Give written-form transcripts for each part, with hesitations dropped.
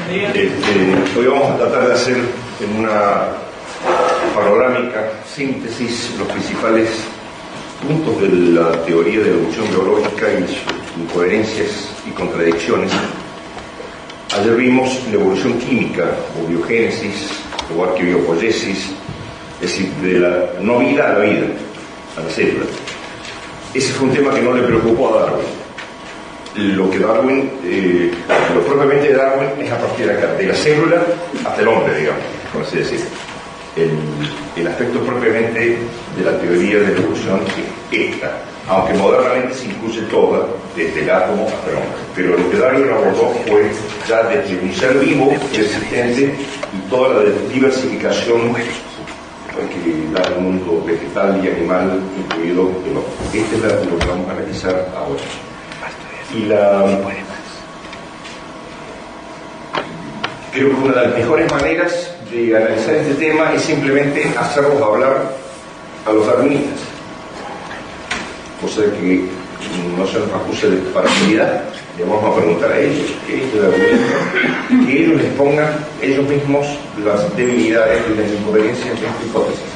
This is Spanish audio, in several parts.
Hoy vamos a tratar de hacer en una panorámica síntesis los principales puntos de la teoría de la evolución biológica y sus incoherencias y contradicciones. Ayer vimos la evolución química o biogénesis o arquebiopoiesis, es decir, de la no vida a la vida, a la célula. Ese fue un tema que no le preocupó a Darwin. Lo que Darwin, lo propiamente de Darwin es a partir de acá, de la célula hasta el hombre, digamos, por así decirlo. El aspecto propiamente de la teoría de la evolución es esta, aunque modernamente se incluye toda, desde el átomo hasta el hombre. Pero lo que Darwin abordó fue ya desde un ser vivo existente y toda la diversificación que da el mundo vegetal y animal, incluido el hombre. Este es lo que vamos a analizar ahora. Y creo que una de las mejores maneras de analizar este tema es simplemente hacerlos hablar a los darwinistas, cosa que no se nos acuse de parcialidad. Le vamos a preguntar a ellos qué es el darwinismo, que ellos les pongan ellos mismos las debilidades y las incoherencias de esta hipótesis.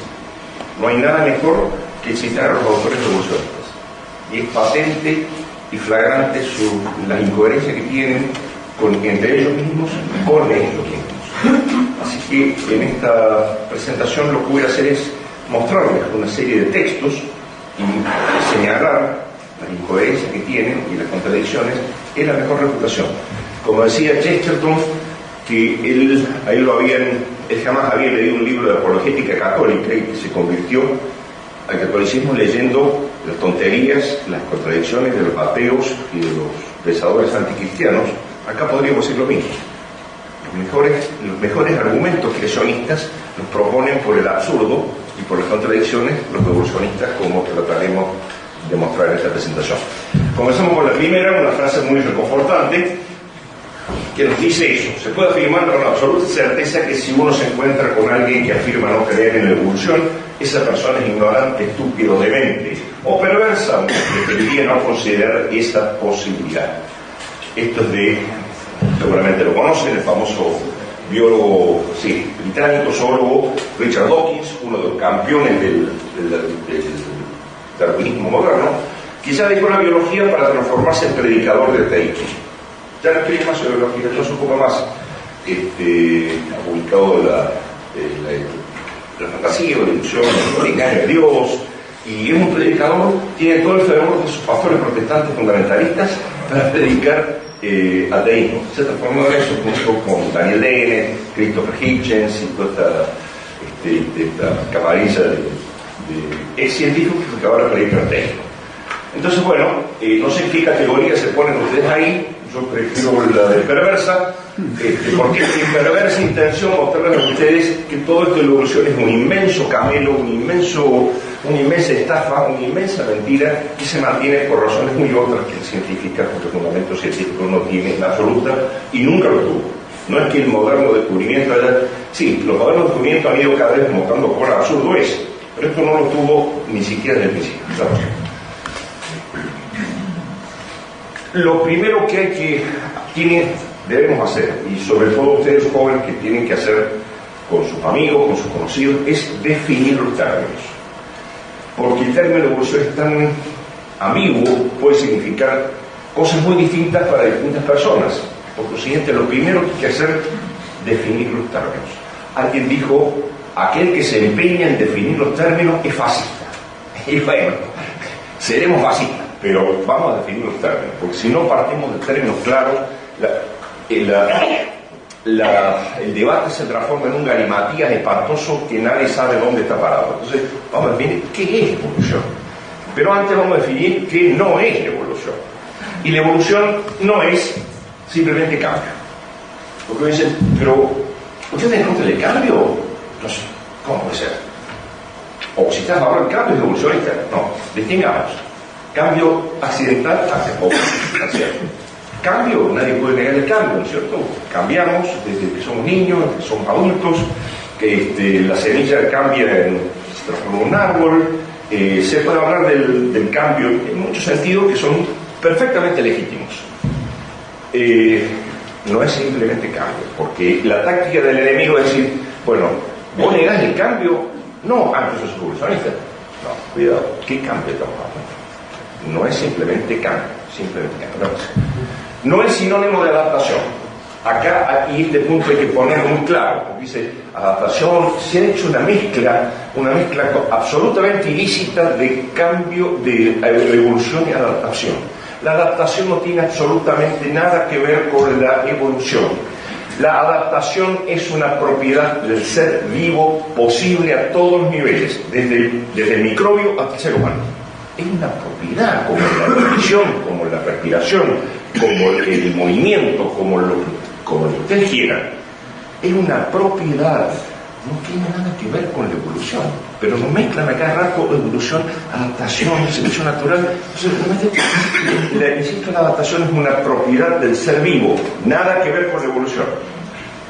No hay nada mejor que citar a los autores evolucionistas, y es patente y flagrante las incoherencias que tienen entre ellos mismos y con ellos mismos. Así que en esta presentación lo que voy a hacer es mostrarles una serie de textos y señalar las incoherencias que tienen y las contradicciones. Es la mejor reputación. Como decía Chesterton, que él jamás había leído un libro de apologética católica y que se convirtió al catolicismo leyendo las tonterías, las contradicciones de los ateos y de los pensadores anticristianos. Acá podríamos decir lo mismo. Los mejores argumentos creacionistas los proponen por el absurdo y por las contradicciones los evolucionistas, como trataremos de mostrar en esta presentación. Comenzamos con la primera, una frase muy reconfortante que nos dice eso: se puede afirmar con absoluta certeza que si uno se encuentra con alguien que afirma no creer en la evolución, esa persona es ignorante, estúpido, demente o perversa, preferiría no considerar esa posibilidad. Esto es de, seguramente lo conocen, el famoso biólogo británico, zoólogo Richard Dawkins, uno de los campeones del darwinismo moderno, que ya dejó la biología para transformarse en predicador del teísmo. Ya no escribe más sobre biología, ya se ocupa más. Ha publicado la fantasía, la ilusión, el engaño de Dios, y es un predicador, tiene todo el fervor de sus pastores protestantes fundamentalistas para predicar ateísmo. Se transformó en eso junto con Daniel Dennett, Christopher Hitchens y toda esta camarilla de ex científicos que ahora predican ateísmo. Entonces, bueno, no sé qué categoría se ponen ustedes ahí. Yo prefiero la de perversa, porque es mi perversa intención mostrarles a ustedes que todo esto de la evolución es un inmenso camelo, una inmensa estafa, una inmensa mentira que se mantiene por razones muy otras que científicas, porque el fundamento científico no tiene en absoluta y nunca lo tuvo. No es que el moderno descubrimiento sí, los modernos descubrimientos han ido cada vez mostrando cuán absurdo es, pero esto no lo tuvo ni siquiera desde el principio. Lo primero que debemos hacer, y sobre todo ustedes jóvenes que tienen que hacer con sus amigos, con sus conocidos, es definir los términos. Porque el término evolución es tan ambiguo, puede significar cosas muy distintas para distintas personas. Por lo siguiente, lo primero que hay que hacer es definir los términos. Alguien dijo, aquel que se empeña en definir los términos es fascista. Y bueno, seremos fascistas, pero vamos a definir los términos, porque si no partimos de términos claros, el debate se transforma en un galimatías espantoso que nadie sabe dónde está parado. Entonces, vamos a definir qué es evolución. Pero antes vamos a definir qué no es evolución. Y la evolución no es simplemente cambio. Porque me dicen, pero ¿usted está en contra del cambio? No sé, ¿cómo puede ser? O si estás a favor del cambio, es evolucionista. No, distingamos. Cambio accidental o accidental. Cambio, nadie puede negar el cambio, ¿no es cierto? Cambiamos desde que somos niños, desde que somos adultos, la semilla cambia, se transforma en un árbol, se puede hablar del cambio en muchos sentidos que son perfectamente legítimos. no es simplemente cambio, porque la táctica del enemigo es decir, bueno, vos negás el cambio, no, tú sos evolucionista. No, cuidado, ¿qué cambio estamos hablando? No es simplemente cambio, no es sinónimo de adaptación. Acá, y este punto hay que ponerlo muy claro, porque dice adaptación, se ha hecho una mezcla absolutamente ilícita de cambio, de evolución y adaptación. La adaptación no tiene absolutamente nada que ver con la evolución. La adaptación es una propiedad del ser vivo posible a todos los niveles, desde el microbio hasta el ser humano. Es una propiedad, como la nutrición, como la respiración, como el movimiento, como lo que ustedes quieran. Es una propiedad, no tiene nada que ver con la evolución, pero nos mezclan a cada rato evolución, adaptación, selección natural. Insisto, la adaptación es una propiedad del ser vivo, nada que ver con la evolución.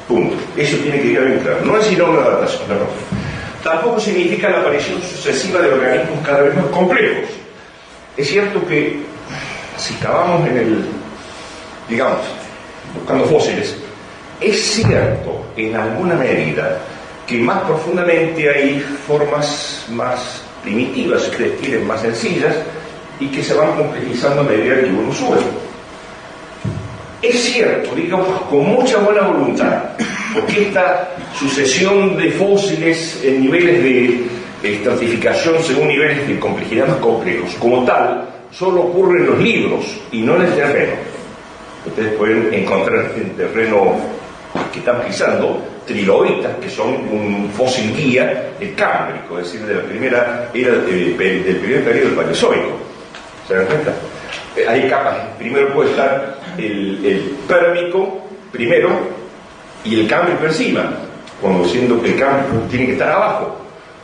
Punto. Eso tiene que quedar bien claro. No es sinónimo de adaptación, no. Tampoco significa la aparición sucesiva de organismos cada vez más complejos. Es cierto que si cavamos digamos, buscando fósiles, es cierto en alguna medida que más profundamente hay formas más primitivas, que tienen más sencillas y que se van complejizando a medida que uno sube. Es cierto, digamos, con mucha buena voluntad, porque esta sucesión de fósiles en niveles de estratificación según niveles de complejidad más complejos, como tal, solo ocurre en los libros y no en el terreno. Ustedes pueden encontrar en terreno que están pisando trilobitas, que son un fósil guía del Cámbrico, es decir, de la primera era del primer periodo del Paleozoico. ¿Se dan cuenta? Hay capas. Primero puede estar el Pérmico primero y el Cámbrico encima, conociendo que el Cámbrico tiene que estar abajo.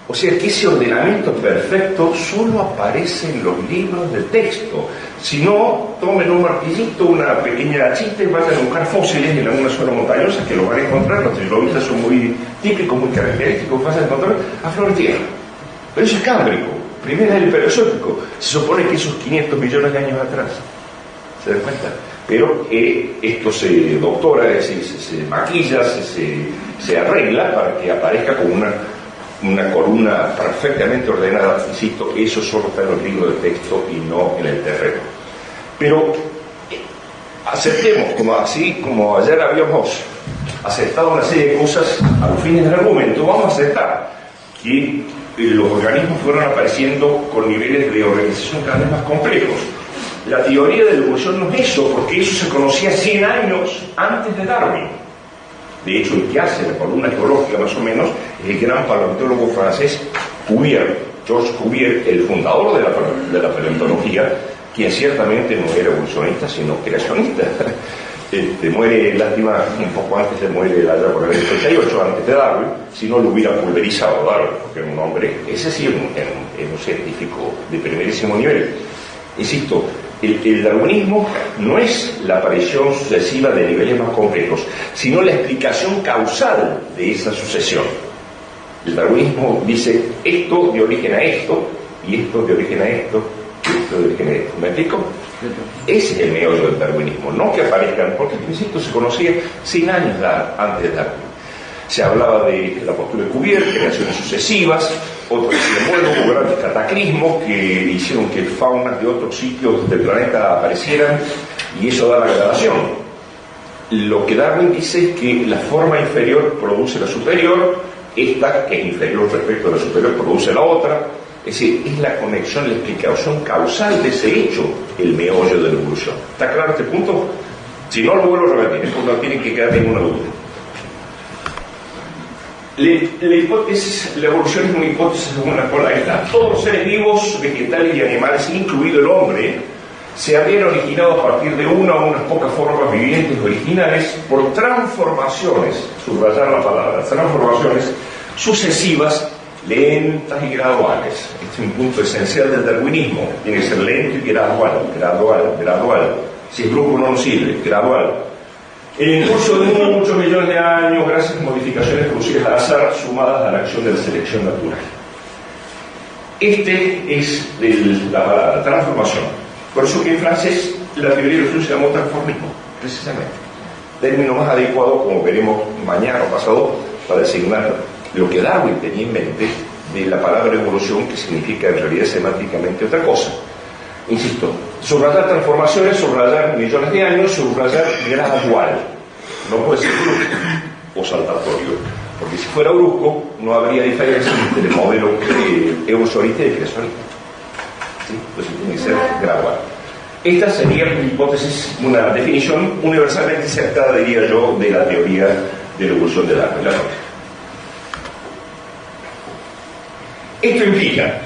O sea que ese ordenamiento perfecto solo aparece en los libros de texto. Si no, tomen un martillito, una pequeña hachita y vayan a buscar fósiles en alguna zona montañosa, que los van a encontrar. Los trilobitas son muy típicos, muy característicos, fáciles de encontrar a flor de tierra. Pero eso es Cámbrico. Primero es el Paleozoico. Se supone que esos 500 millones de años atrás. ¿Se dan cuenta? Pero esto se doctora, es decir, se maquilla, se arregla para que aparezca como una columna perfectamente ordenada. Insisto, eso solo está en los libros de texto y no en el terreno. Pero aceptemos, como ayer habíamos aceptado una serie de cosas a los fines del argumento, vamos a aceptar que los organismos fueron apareciendo con niveles de organización cada vez más complejos. La teoría de la evolución no es eso, porque eso se conocía 100 años antes de Darwin. De hecho, el que hace la columna geológica más o menos es el gran paleontólogo francés Cuvier, Georges Cuvier, el fundador de la paleontología, quien ciertamente no era evolucionista, sino creacionista. Muere, lástima, un poco antes de muere allá por el 38, antes de Darwin, si no lo hubiera pulverizado Darwin, porque era un hombre, ese sí era un científico de primerísimo nivel. Insisto, el darwinismo no es la aparición sucesiva de niveles más complejos, sino la explicación causal de esa sucesión. El darwinismo dice esto de origen a esto, y esto de origen a esto, y esto de origen a esto. ¿Me explico? Ese es el meollo del darwinismo, no que aparezcan, porque insisto, se conocía 100 años antes de Darwin. Se hablaba de la postura de Cuvier, creaciones sucesivas, otros decían, bueno, hubo grandes cataclismos que hicieron que faunas de otros sitios del planeta aparecieran, y eso da la gradación. Lo que Darwin dice es que la forma inferior produce la superior, esta, que es inferior respecto a la superior, produce la otra. Es decir, es la conexión, la explicación causal de ese hecho, el meollo de la evolución. ¿Está claro este punto? Si no, lo vuelvo a repetir, no tiene que quedar ninguna duda. La evolución es una hipótesis según la cual todos los seres vivos, vegetales y animales, incluido el hombre, se habrían originado a partir de una o unas pocas formas vivientes originales por transformaciones, subrayar la palabra, transformaciones sucesivas, lentas y graduales. Este es un punto esencial del darwinismo. Tiene que ser lento y gradual. Si es brusco no nos sirve, gradual. En el curso de muchos millones de años, gracias a modificaciones producidas al azar, sumadas a la acción de la selección natural. Este es la palabra, transformación. Por eso que en francés la teoría de la evolución se llamó transformismo, precisamente. término más adecuado, como veremos mañana o pasado, para designar lo que Darwin tenía en mente de la palabra evolución, que significa en realidad semánticamente otra cosa. Insisto, subrayar transformaciones, subrayar millones de años, subrayar gradual. No puede ser brusco o saltatorio, porque si fuera brusco no habría diferencia entre el modelo evolucionista y creacionista. ¿Sí? Entonces tiene que ser gradual. Esta sería una hipótesis, una definición universalmente aceptada, diría yo, de la teoría de la evolución de Darwin. Esto implica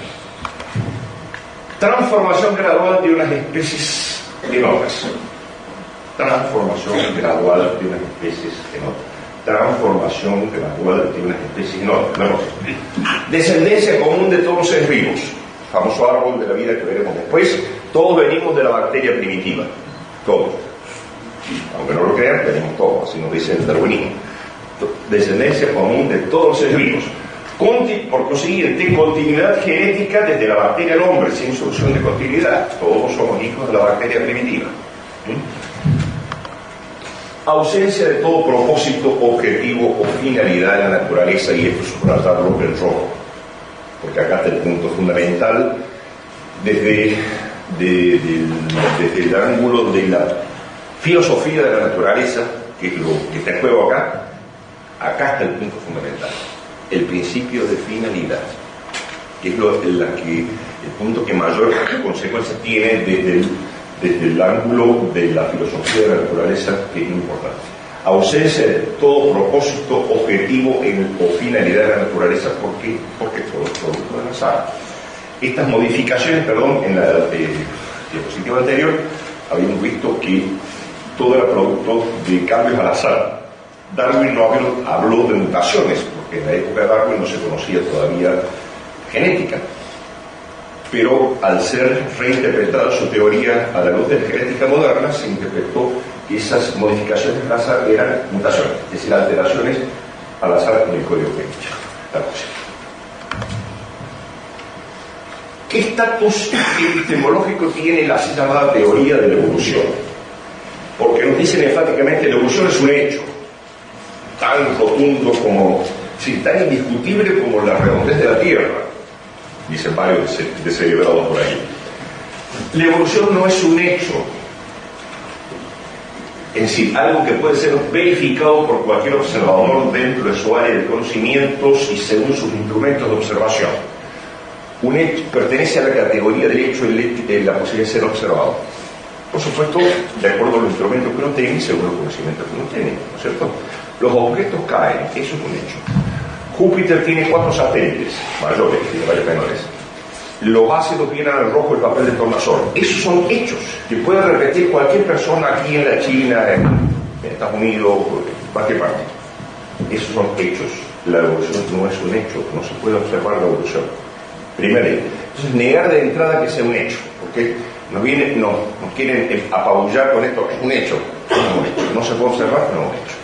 transformación gradual de unas especies en otras. Transformación gradual de unas especies en otras. Transformación gradual de unas especies en otras. Descendencia común de todos los seres vivos. Famoso árbol de la vida que veremos después. Todos venimos de la bacteria primitiva. Todos. Aunque no lo crean, venimos todos. Así nos dice el darwinismo. Descendencia común de todos los seres vivos. Por consiguiente, continuidad genética desde la bacteria al hombre, sin solución de continuidad. Todos somos hijos de la bacteria primitiva. Ausencia de todo propósito, objetivo o finalidad en la naturaleza, y esto es subrayarlo en rojo, porque acá está el punto fundamental desde el ángulo de la filosofía de la naturaleza, que es lo que está en juego acá. Acá está el punto fundamental. El principio de finalidad, que es el punto que mayor consecuencia tiene desde el ángulo de la filosofía de la naturaleza, que es importante. Ausencia de todo propósito, objetivo o finalidad de la naturaleza, porque todo es producto del azar. Estas modificaciones, en la diapositiva anterior, habíamos visto que todo era producto de cambios al azar. Darwin no habló de mutaciones, porque en la época de Darwin no se conocía todavía genética. Pero al ser reinterpretada su teoría a la luz de la genética moderna, se interpretó que esas modificaciones al azar eran mutaciones, es decir, alteraciones al azar en el código genético. ¿Qué estatus epistemológico tiene la así llamada teoría de la evolución? Porque nos dicen enfáticamente la evolución es un hecho tan rotundo como, sí, tan indiscutible como la redondez de la Tierra, dicen varios descerebrados por ahí. La evolución no es un hecho en sí, algo que puede ser verificado por cualquier observador dentro de su área de conocimientos y según sus instrumentos de observación. Un hecho pertenece a la categoría del hecho la posibilidad de ser observado. Por supuesto, de acuerdo a los instrumentos que uno tiene y según los conocimientos que uno tiene, ¿no es cierto? Los objetos caen, eso es un hecho. Júpiter tiene 4 satélites mayores y varios menores. Los ácidos vienen al rojo el papel de tornasol. Esos son hechos que puede repetir cualquier persona aquí en la China, en Estados Unidos, en cualquier parte. Esos son hechos. La evolución no es un hecho, no se puede observar la evolución. Primera idea. Entonces, negar de entrada que sea un hecho, porque nos quieren apabullar con esto, es un hecho, no es un hecho. No se puede observar, no es un hecho.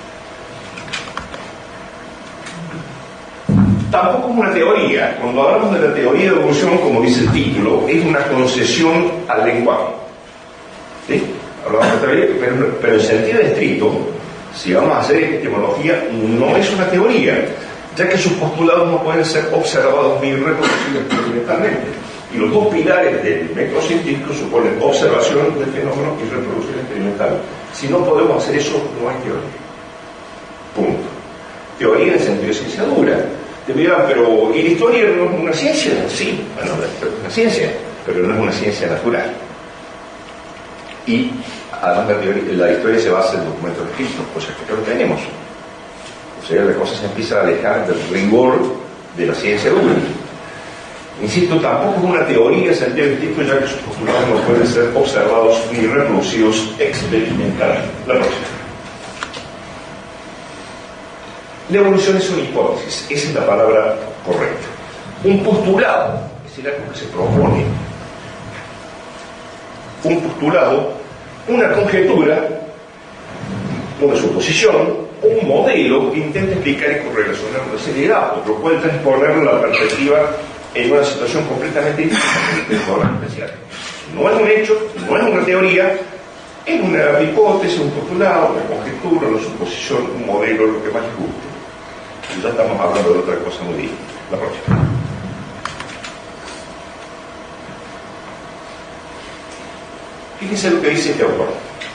Tampoco es una teoría. Cuando hablamos de la teoría de evolución, como dice el título, es una concesión al lenguaje. ¿Sí? Hablamos de teoría, pero en sentido estricto, si vamos a hacer epistemología, no es una teoría, ya que sus postulados no pueden ser observados ni reconocidos experimentalmente. Y los dos pilares del método científico suponen observación del fenómeno y reproducción experimental. Si no podemos hacer eso, no hay teoría. Punto. Teoría en el sentido de ciencia dura. Te dirán, pero ¿y la historia no es una ciencia? Sí, bueno, es una ciencia, pero no es una ciencia natural. Y además la historia se basa en documentos escritos, cosas que no tenemos. O sea, la cosa se empieza a alejar del rigor de la ciencia dura. Insisto, tampoco es una teoría en sentido científico, ya que sus postulados no pueden ser observados ni reproducidos experimentalmente. La próxima. La evolución es una hipótesis, esa es la palabra correcta. Un postulado, es decir, algo que se propone. Un postulado, una conjetura, una suposición, un modelo que intenta explicar y correlacionar una serie de datos, lo cual transponer la perspectiva en una situación completamente diferente de forma especial. No es un hecho, no es una teoría, en una hipótesis, un postulado, una conjetura, una suposición, un modelo, lo que más les guste. Y ya estamos hablando de otra cosa muy bien. La próxima. Fíjense lo que dice este autor.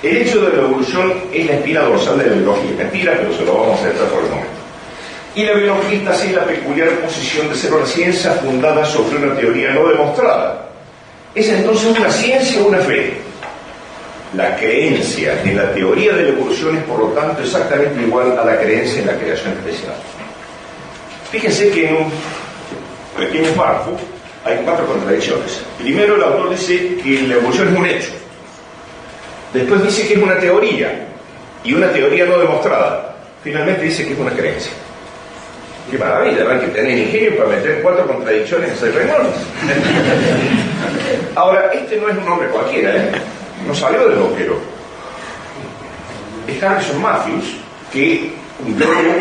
El hecho de la evolución es la espina dorsal de la biología. Mentira, pero se lo vamos a aceptar por el momento. Y la biología está así en la peculiar posición de ser una ciencia fundada sobre una teoría no demostrada. ¿Es entonces una ciencia o una fe? La creencia en la teoría de la evolución es, por lo tanto, exactamente igual a la creencia en la creación especial. Fíjense que en un pequeño párrafo hay 4 contradicciones. Primero, el autor dice que la evolución es un hecho. Después dice que es una teoría, y una teoría no demostrada. Finalmente dice que es una creencia. Qué maravilla, ¿verdad? Que tener ingenio para meter 4 contradicciones en 6 renglones. Ahora, este no es un hombre cualquiera, ¿eh? No salió del boquero. Es Harrison Matthews, que un biólogo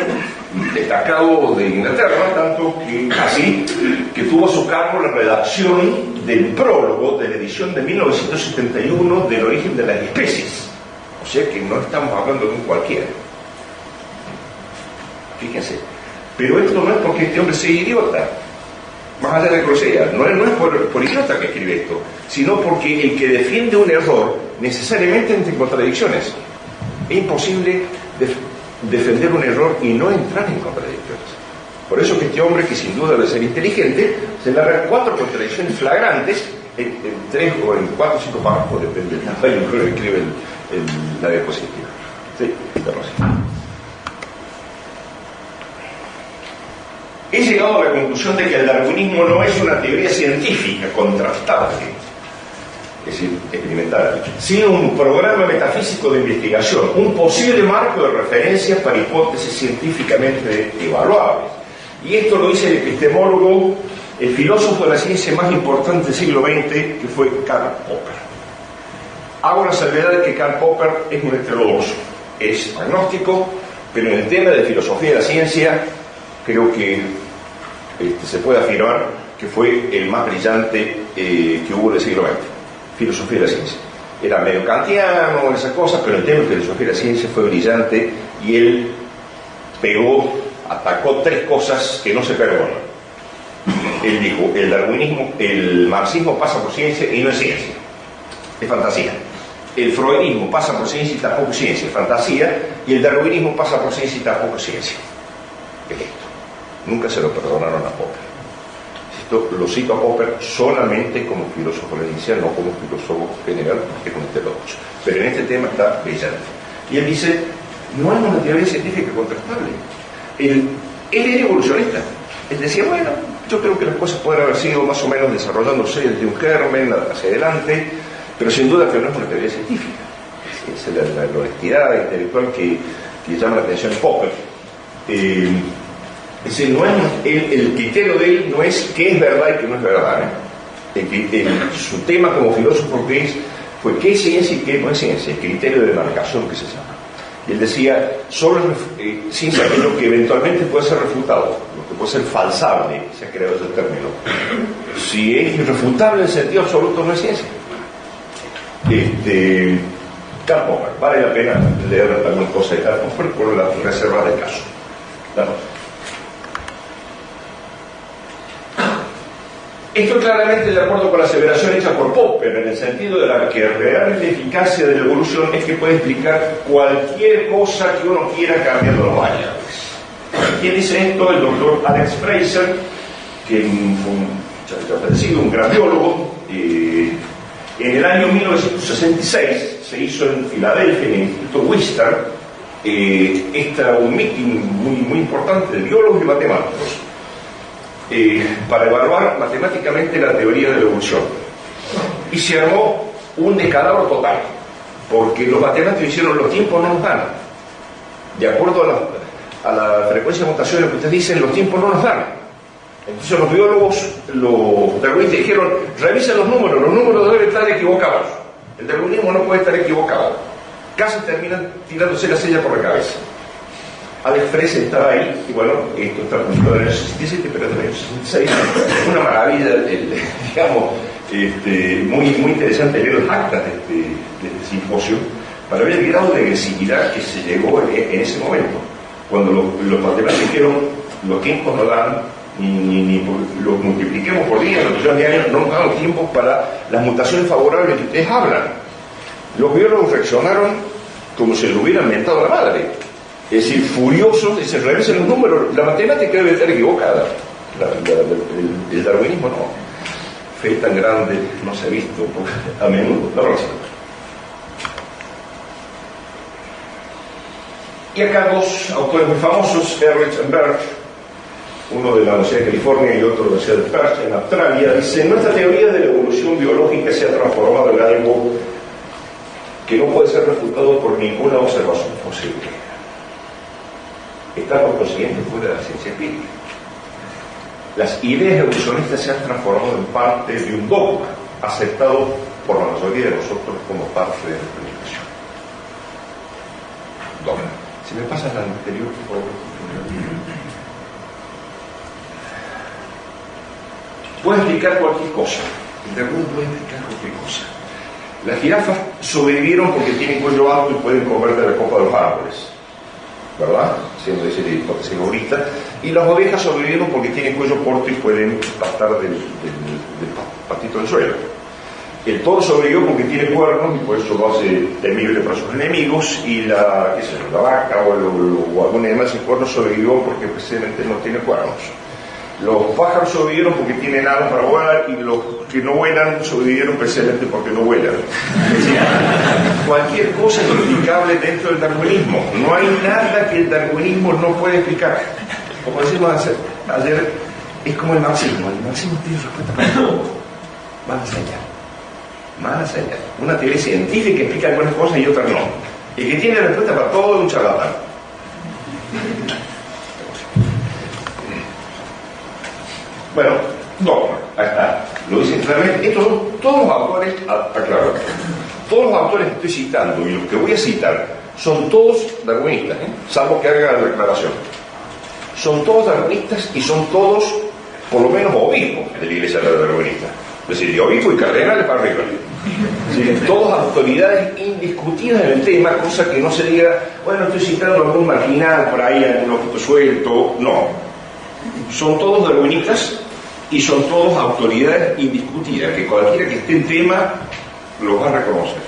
destacado de Inglaterra, tanto que así que tuvo a su cargo la redacción del prólogo de la edición de 1971 del origen de las especies. O sea que no estamos hablando de un cualquiera. Fíjense. Pero esto no es porque este hombre sea idiota, más allá de la grosería, no es por idiota que escribe esto, sino porque el que defiende un error necesariamente entra en contradicciones. Es imposible defender un error y no entrar en contradicciones. Por eso que este hombre, que sin duda debe ser inteligente, se larga 4 contradicciones flagrantes en 3 o en 4 o 5 párrafos, depende del tamaño que escribe la diapositiva. Sí, la próxima. He llegado a la conclusión de que el darwinismo no es una teoría científica contrastable, es decir, experimental, sino un programa metafísico de investigación, un posible marco de referencia para hipótesis científicamente evaluables. Y esto lo dice el epistemólogo, el filósofo de la ciencia más importante del siglo XX, que fue Karl Popper. Hago la salvedad de que Karl Popper es un heterodoxo, es agnóstico, pero en el tema de filosofía de la ciencia creo que se puede afirmar que fue el más brillante que hubo en el siglo XX. Filosofía de la ciencia. Era medio kantiano, esas cosas, pero el tema de filosofía de la ciencia fue brillante y él atacó 3 cosas que no se perdonan. Él dijo, el darwinismo, el marxismo pasa por ciencia y no es ciencia, es fantasía. El freudismo pasa por ciencia y tampoco es ciencia, es fantasía. Y el darwinismo pasa por ciencia y tampoco es ciencia. Es esto. Nunca se lo perdonaron a Popper. Esto lo cito a Popper solamente como filósofo de la ciencia, no como filósofo general, porque es un heterodoxo. Pero en este tema está brillante. Y él dice, no hay una teoría científica contrastable. Él era evolucionista. Él decía, bueno, yo creo que las cosas pueden haber sido más o menos desarrollándose desde un germen hacia adelante, pero sin duda que no es una teoría científica. Es la honestidad intelectual que llama la atención de Popper. No es, el criterio de él no es qué es verdad y qué no es verdad. Su tema como filósofo fue qué es ciencia y qué no es ciencia, el criterio de demarcación que se llama. Y él decía, solo ciencia es lo que eventualmente puede ser refutado, lo que puede ser falsable, se ha creado ese término. Si es irrefutable en sentido absoluto, no es ciencia. Karl Popper, vale la pena leer alguna cosa de Karl Popper por la reserva del caso. Claro. Esto es claramente de acuerdo con la aseveración hecha por Popper, en el sentido de la que realmente la eficacia de la evolución es que puede explicar cualquier cosa que uno quiera cambiando las variables. ¿Quién dice esto? El doctor Alex Fraser, que fue un gran biólogo. En el año 1966 se hizo en Filadelfia, en el Instituto Wistar, un meeting muy importante de biólogos y matemáticos para evaluar matemáticamente la teoría de la evolución. Y se armó un descalabro total, porque los matemáticos hicieron los tiempos no nos dan. De acuerdo a la frecuencia de mutaciones que ustedes dicen, los tiempos no nos dan. Entonces los biólogos, los darwinistas dijeron, revisen los números deben estar equivocados. El darwinismo no puede estar equivocado. Casi terminan tirándose la silla por la cabeza. Alex Fraser estaba ahí, y bueno, esto está publicado en el año 67, pero en el año 66, una maravilla, digamos, muy interesante leer las actas de este simposio, para ver el grado de agresividad que se llegó en ese momento. Cuando los matemáticos dijeron, los tiempos no dan, ni los multipliquemos por 10, los millones de años, no nos dan tiempo para las mutaciones favorables que ustedes hablan. Los biólogos reaccionaron como si lo hubieran mentado la madre. Es decir, furiosos, y se revisen los números. La matemática debe estar equivocada. El darwinismo no. Fe tan grande no se ha visto a menudo. No lo sé. Y acá dos autores muy famosos, Ehrlich y Birch, uno de la Universidad de California y otro de la Universidad de Perth en Australia, dice: nuestra teoría de la evolución biológica se ha transformado en algo que no puede ser refutado por ninguna observación posible. Está por consiguiente fuera de la ciencia empírica. Las ideas evolucionistas se han transformado en parte de un dogma aceptado por la mayoría de nosotros como parte de la experimentación. Dogma. Si me pasas la anterior, por favor. Puede explicar cualquier cosa. El darwinismo puede explicar cualquier cosa. Las jirafas sobrevivieron porque tienen cuello alto y pueden comer de la copa de los árboles, ¿verdad? Siendo esa la hipótesis egoísta. Y las ovejas sobrevivieron porque tienen cuello corto y pueden pastar del pastito del suelo. El toro sobrevivió porque tiene cuernos y por eso lo hace temible para sus enemigos. Y la vaca o algún animal sin cuernos sobrevivió porque precisamente no tiene cuernos. Los pájaros sobrevivieron porque tienen alas para volar, y los que no vuelan sobrevivieron precisamente porque no vuelan. Es decir, cualquier cosa es explicable dentro del darwinismo. No hay nada que el darwinismo no pueda explicar. Como decimos ayer, es como el marxismo. El marxismo tiene respuesta para todo. Más allá. Una teoría científica explica algunas cosas y otras no. El que tiene respuesta para todo es un charlatán. Bueno, dogma, ahí está, lo dicen claramente. Estos son todos los autores, aclaro, todos los autores que estoy citando y los que voy a citar son todos darwinistas, salvo que haga la declaración. Son todos darwinistas y son todos, por lo menos, obispos de la iglesia darwinista. Es decir, de obispo y cardenales para arriba. Sí, todas autoridades indiscutidas en el tema, cosa que no se diga, bueno, estoy citando algún marginal por ahí, algún objeto suelto. No. Son todos darwinistas y son todos autoridades indiscutidas, que cualquiera que esté en tema los va a reconocer.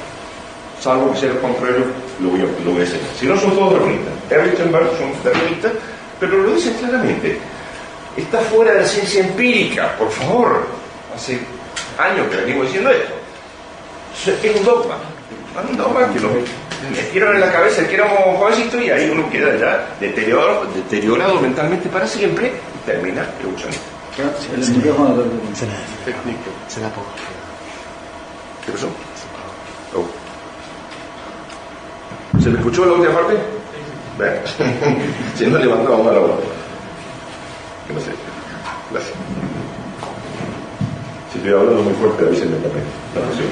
Salvo que sea lo contrario, lo voy a decir. Si no, son todos darwinistas. Ehrlich y Birch son darwinistas, pero lo dicen claramente. Está fuera de la ciencia empírica, por favor. Hace años que venimos diciendo esto. Es un dogma. Un dogma que nos metieron en la cabeza el que éramos jovencitos, y ahí uno queda ya deteriorado mentalmente para siempre y termina evolucionando. ¿Qué pasó? Oh. ¿Se me escuchó la última parte? Si no levantaba una la voz. Que no sé. Gracias. Si estoy hablando muy fuerte, avísenme también. La presión.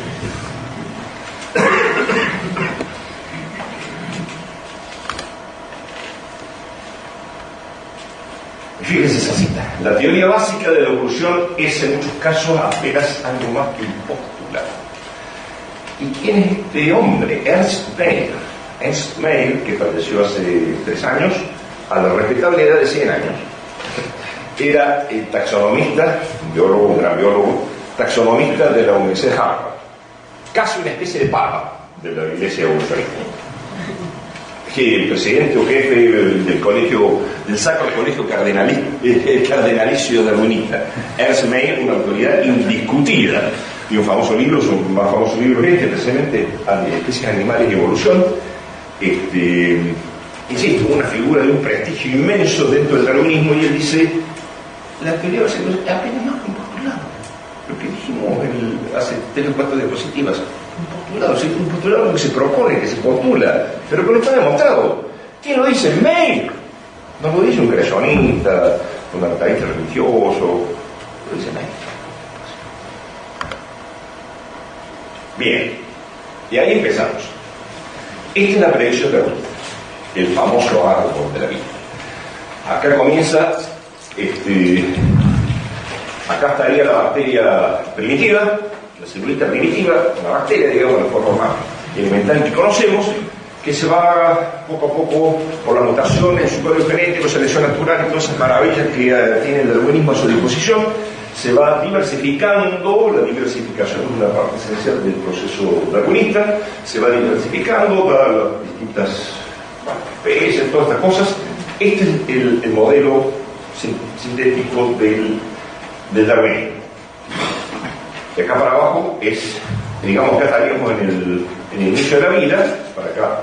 Fíjense esa cita. La teoría básica de la evolución es en muchos casos apenas algo más que un postulado. ¿Y quién es este hombre? Ernst Mayr. Ernst Mayr, que falleció hace 3 años, a la respetable edad de 100 años. Era el taxonomista, un gran biólogo, taxonomista de la Universidad de Harvard. Casi una especie de papa de la iglesia evolucionista. Que el presidente o jefe del colegio, del Sacro Colegio Cardenalicio darwinista. Ernst Mayr, una autoridad indiscutida. Y un famoso libro, su más famoso libro es precisamente Especies Animales y Evolución. Insisto, una figura de un prestigio inmenso dentro del darwinismo, y él dice: la teoría va a ser apenas más que un postulado. Lo que dijimos hace 3 o 4 diapositivas. Un postulado que se propone, que se postula, pero que no está demostrado. ¿Quién lo dice? Mayr. No lo dice un creacionista, un artaísta religioso, lo dice Mayr. Bien, y ahí empezamos. Esta es la predicción de Darwin, el famoso árbol de la vida. Acá comienza, acá estaría la bacteria primitiva, la celulita primitiva, una bacteria, digamos, de forma más elemental que conocemos, que se va poco a poco por la mutación en su código genético, selección natural y todas esas maravillas que tiene el darwinismo a su disposición, se va diversificando. La diversificación es una parte esencial del proceso darwinista, se va diversificando, da las distintas especies, todas estas cosas. Este es el modelo sintético del darwinismo. De acá para abajo es, digamos, acá estaríamos en el inicio de la vida, para acá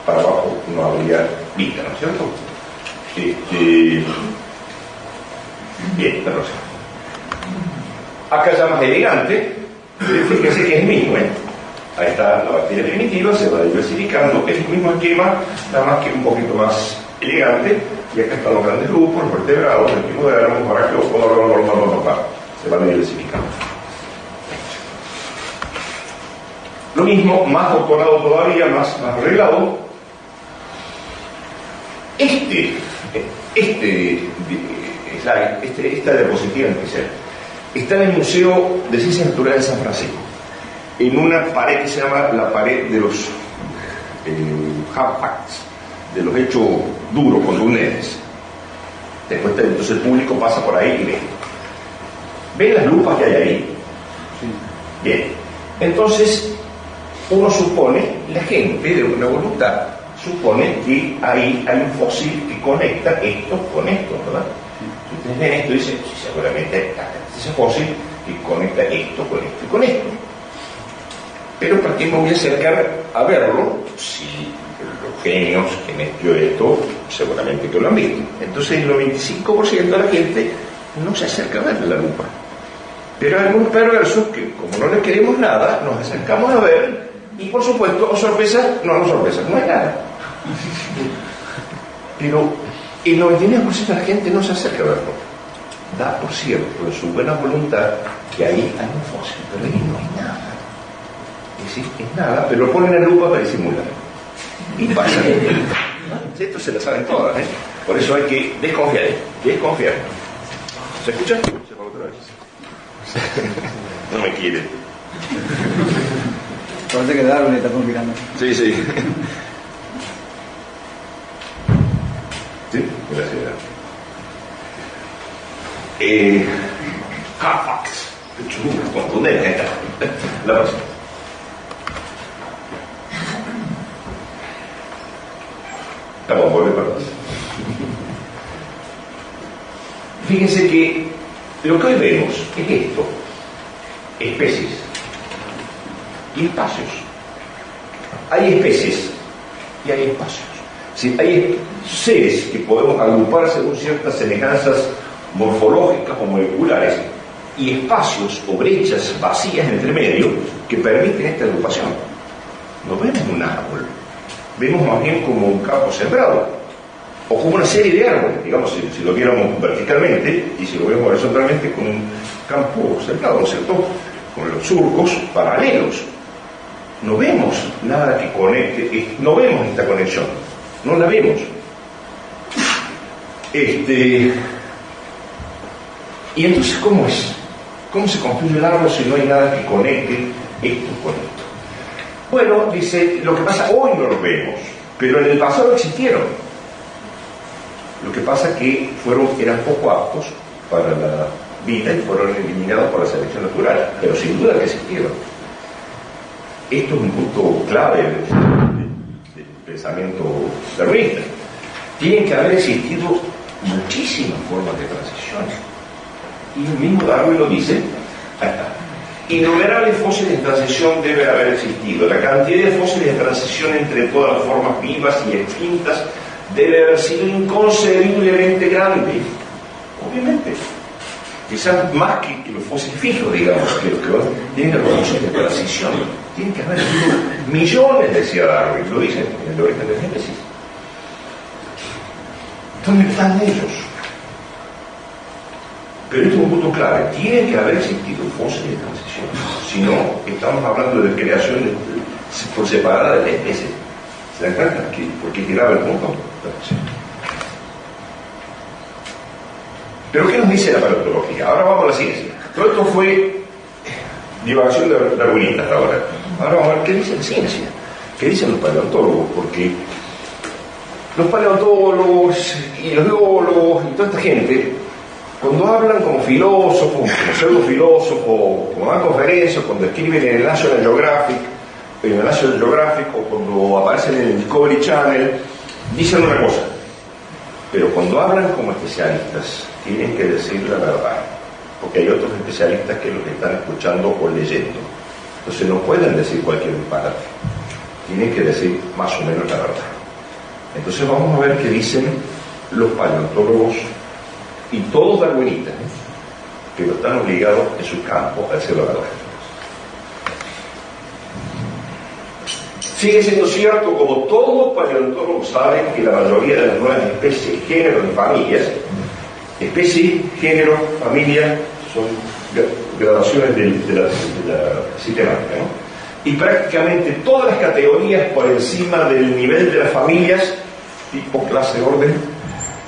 para abajo no habría vida, ¿no es cierto? Bien, la próxima. Acá ya más elegante, fíjense que es el mismo, ¿eh? Ahí está la bacteria primitiva, se va diversificando, es el mismo esquema, nada más que un poquito más elegante, y acá están los grandes grupos, los vertebrados, el equinodermos, arqueópodos, se van diversificando. Lo mismo, más doctorado todavía, más arreglado. Esta diapositiva en especial está en el Museo de Ciencias Naturales de San Francisco, en una pared que se llama la pared de los hard facts, de los hechos duros, contundentes. Después entonces el público pasa por ahí y ve. ¿Ven las lupas que hay ahí? Bien. Entonces uno supone, la gente de buena voluntad supone que ahí hay un fósil que conecta esto con esto, ¿verdad? Si ustedes ven esto, dicen, sí, seguramente ese fósil que conecta esto con esto y con esto. Pero ¿para qué me voy a acercar a verlo si los genios que metió esto seguramente que lo han visto? Entonces el 95% de la gente no se acerca a ver la lupa. Pero hay algunos perversos que, como no le queremos nada, nos acercamos a ver. Y por supuesto, o sorpresa, no hay nada. Pero el 99% de la gente no se acerca a verlo. Da por cierto, en su buena voluntad, que ahí hay un fósil, pero ahí no hay nada. Es decir, es nada, pero lo ponen en lupa para disimular. Y pasa. Esto se lo saben todas, ¿eh? Por eso hay que desconfiar. ¿Se escucha? Se va otra vez. No me quiere. Parece que Darwin está conspirando. Sí. Sí, gracias. Halifax. Contundente. La próxima. Vamos a volver para atrás. Fíjense que lo que hoy vemos es esto: especies y espacios. Hay especies y hay espacios. Sí, hay seres que podemos agrupar según ciertas semejanzas morfológicas o moleculares, y espacios o brechas vacías entre medio que permiten esta agrupación. No vemos un árbol, vemos más bien como un campo sembrado, o como una serie de árboles, digamos, si lo viéramos verticalmente, y si lo vemos horizontalmente, como un campo sembrado, ¿no es cierto?, con los surcos paralelos. No vemos nada que conecte, no vemos esta conexión, no la vemos. Y entonces, ¿cómo es? ¿Cómo se construye el árbol si no hay nada que conecte esto con esto? Bueno, dice, lo que pasa, hoy no lo vemos, pero en el pasado existieron. Lo que pasa es que eran poco aptos para la vida y fueron eliminados por la selección natural, pero sin duda que existieron. Esto es un punto clave del pensamiento darwinista. Tienen que haber existido muchísimas formas de transición. Y el mismo Darwin lo dice. Innumerables fósiles de transición debe haber existido. La cantidad de fósiles de transición entre todas las formas vivas y extintas debe haber sido inconcebiblemente grande. Obviamente. Quizás más que los fósiles fijos, digamos, que los que van, tienen los fósiles de transición. Tienen que haber sido millones, decía Darwin, lo dice en el origen del Génesis. ¿Dónde están ellos? Pero esto es un punto clave. Tiene que haber existido fósiles de transición. Si no, estamos hablando de creación por separada de la especie. ¿Se dan cuenta? Porque es grave el punto. Pero ¿qué nos dice la paleontología? Ahora vamos a la ciencia. Todo esto fue divagación darwinista hasta ahora. Ahora vamos a ver qué dice la ciencia. ¿Qué dicen los paleontólogos? Porque los paleontólogos y los biólogos y toda esta gente, cuando hablan como filósofos, como pseudofilósofos, como dan conferencias, cuando escriben en el National Geographic, o cuando aparecen en el Discovery Channel, dicen una cosa. Pero cuando hablan como especialistas, tienen que decir la verdad, porque hay otros especialistas que los están escuchando o leyendo. Entonces no pueden decir cualquier disparate, tienen que decir más o menos la verdad. Entonces vamos a ver qué dicen los paleontólogos y todos darwinistas, pero están obligados en su campo a decir la verdad. Sigue siendo cierto, como todos paleontólogos saben, que la mayoría de las nuevas especies, géneros y familias, especie, género, familia, son gradaciones de la sistemática, ¿no? Y prácticamente todas las categorías por encima del nivel de las familias, tipo clase, orden,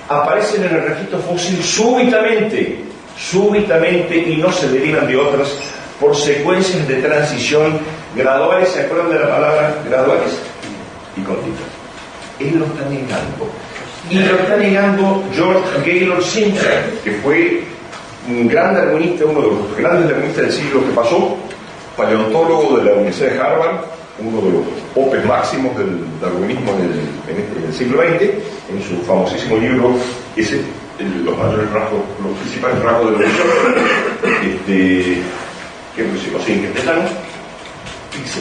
aparecen en el registro fósil súbitamente, y no se derivan de otras por secuencias de transición graduales. ¿Se acuerdan de la palabra graduales? Y continuas. Él lo está negando. Y lo está negando George Gaylord Simpson, que fue un gran darwinista, uno de los grandes darwinistas del siglo que pasó, paleontólogo de la Universidad de Harvard, uno de los popes máximos del darwinismo en el siglo XX, en su famosísimo libro, los mayores rasgos, los principales rasgos de la evolución, que lo siguen interpretando. Fíjense,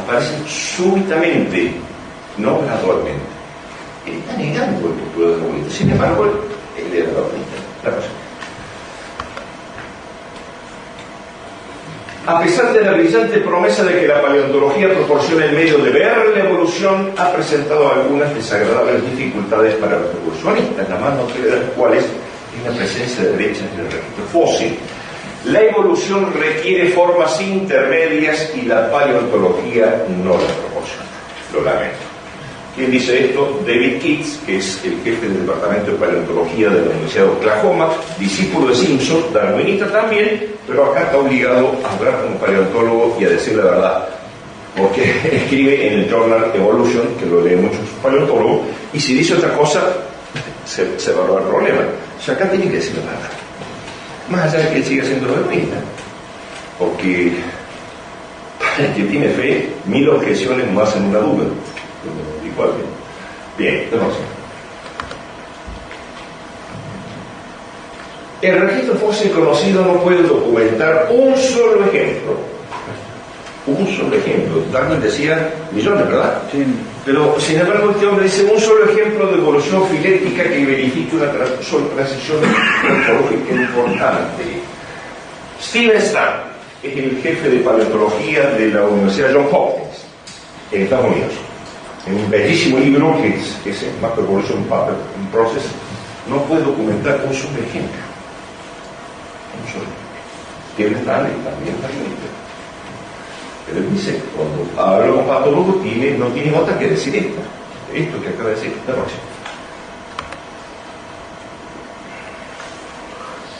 aparecen súbitamente, no gradualmente. Él está negando el postulado darwinista, sin embargo, él era darwinista. La cosa. A pesar de la brillante promesa de que la paleontología proporciona el medio de ver la evolución, ha presentado algunas desagradables dificultades para los evolucionistas, la más notable de las cuales es la presencia de brechas en el registro fósil. La evolución requiere formas intermedias y la paleontología no las proporciona. Lo lamento. ¿Quién dice esto? David Kitts, que es el jefe del Departamento de Paleontología de la Universidad de Oklahoma, discípulo de Simpson, darwinista también, pero acá está obligado a hablar como paleontólogo y a decir la verdad, porque escribe en el Journal Evolution, que lo leen muchos paleontólogos, y si dice otra cosa, se va a dar problema. O sea, acá tiene que decir la verdad. Más allá de que él siga siendo darwinista, porque para el que tiene fe, 1000 objeciones no hacen una duda. Igual bien, entonces, el registro fósil conocido no puede documentar un solo ejemplo. Darwin decía millones, ¿verdad? Sí. Pero sin embargo este hombre dice un solo ejemplo de evolución filética que verifique una transición morfológica importante. Steven Stam es el jefe de paleontología de la Universidad Johns Hopkins en Estados Unidos. En un bellísimo libro que es Macroevolution Process, no puede documentar un solo ejemplo. Un solo. Steven Stam también está bien. Pero él dice, cuando habla con patólogos, no tiene otra que decir esto que acaba de decir. La próxima.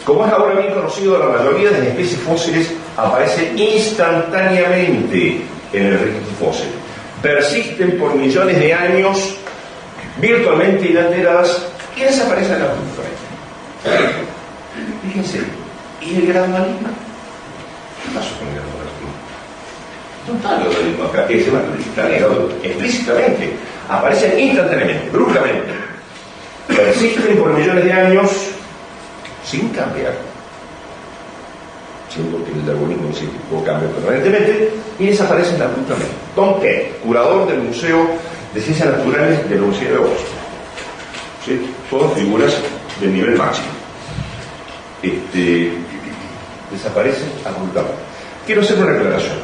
Como es ahora bien conocido, la mayoría de las especies fósiles aparecen instantáneamente en el registro fósil. Persisten por millones de años, virtualmente inalteradas, y desaparecen abruptamente. Fíjense, ¿y el gradualismo? ¿Qué pasó con el gradualismo? No está el gradualismo acá, está negado explícitamente. Aparecen instantáneamente, bruscamente. Persisten por millones de años sin cambiar, siendo que el darwinismo científico cambia permanentemente, y desaparecen abruptamente. Tom Kent, curador del Museo de Ciencias Naturales de la Universidad de Oxford. ¿Sí? Todas figuras del nivel máximo. Desaparecen abruptamente. Quiero hacer una aclaración.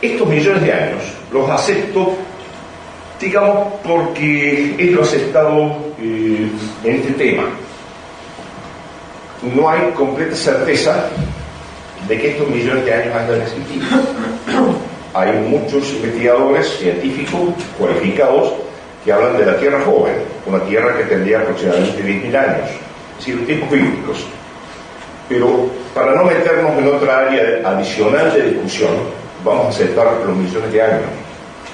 Estos millones de años los acepto, digamos, porque es lo aceptado en este tema. No hay completa certeza de que estos millones de años hayan existido. Hay muchos investigadores científicos cualificados que hablan de la Tierra joven, una Tierra que tendría aproximadamente 10.000 años, es decir, tiempos bíblicos. Pero para no meternos en otra área adicional de discusión, vamos a aceptar los millones de años,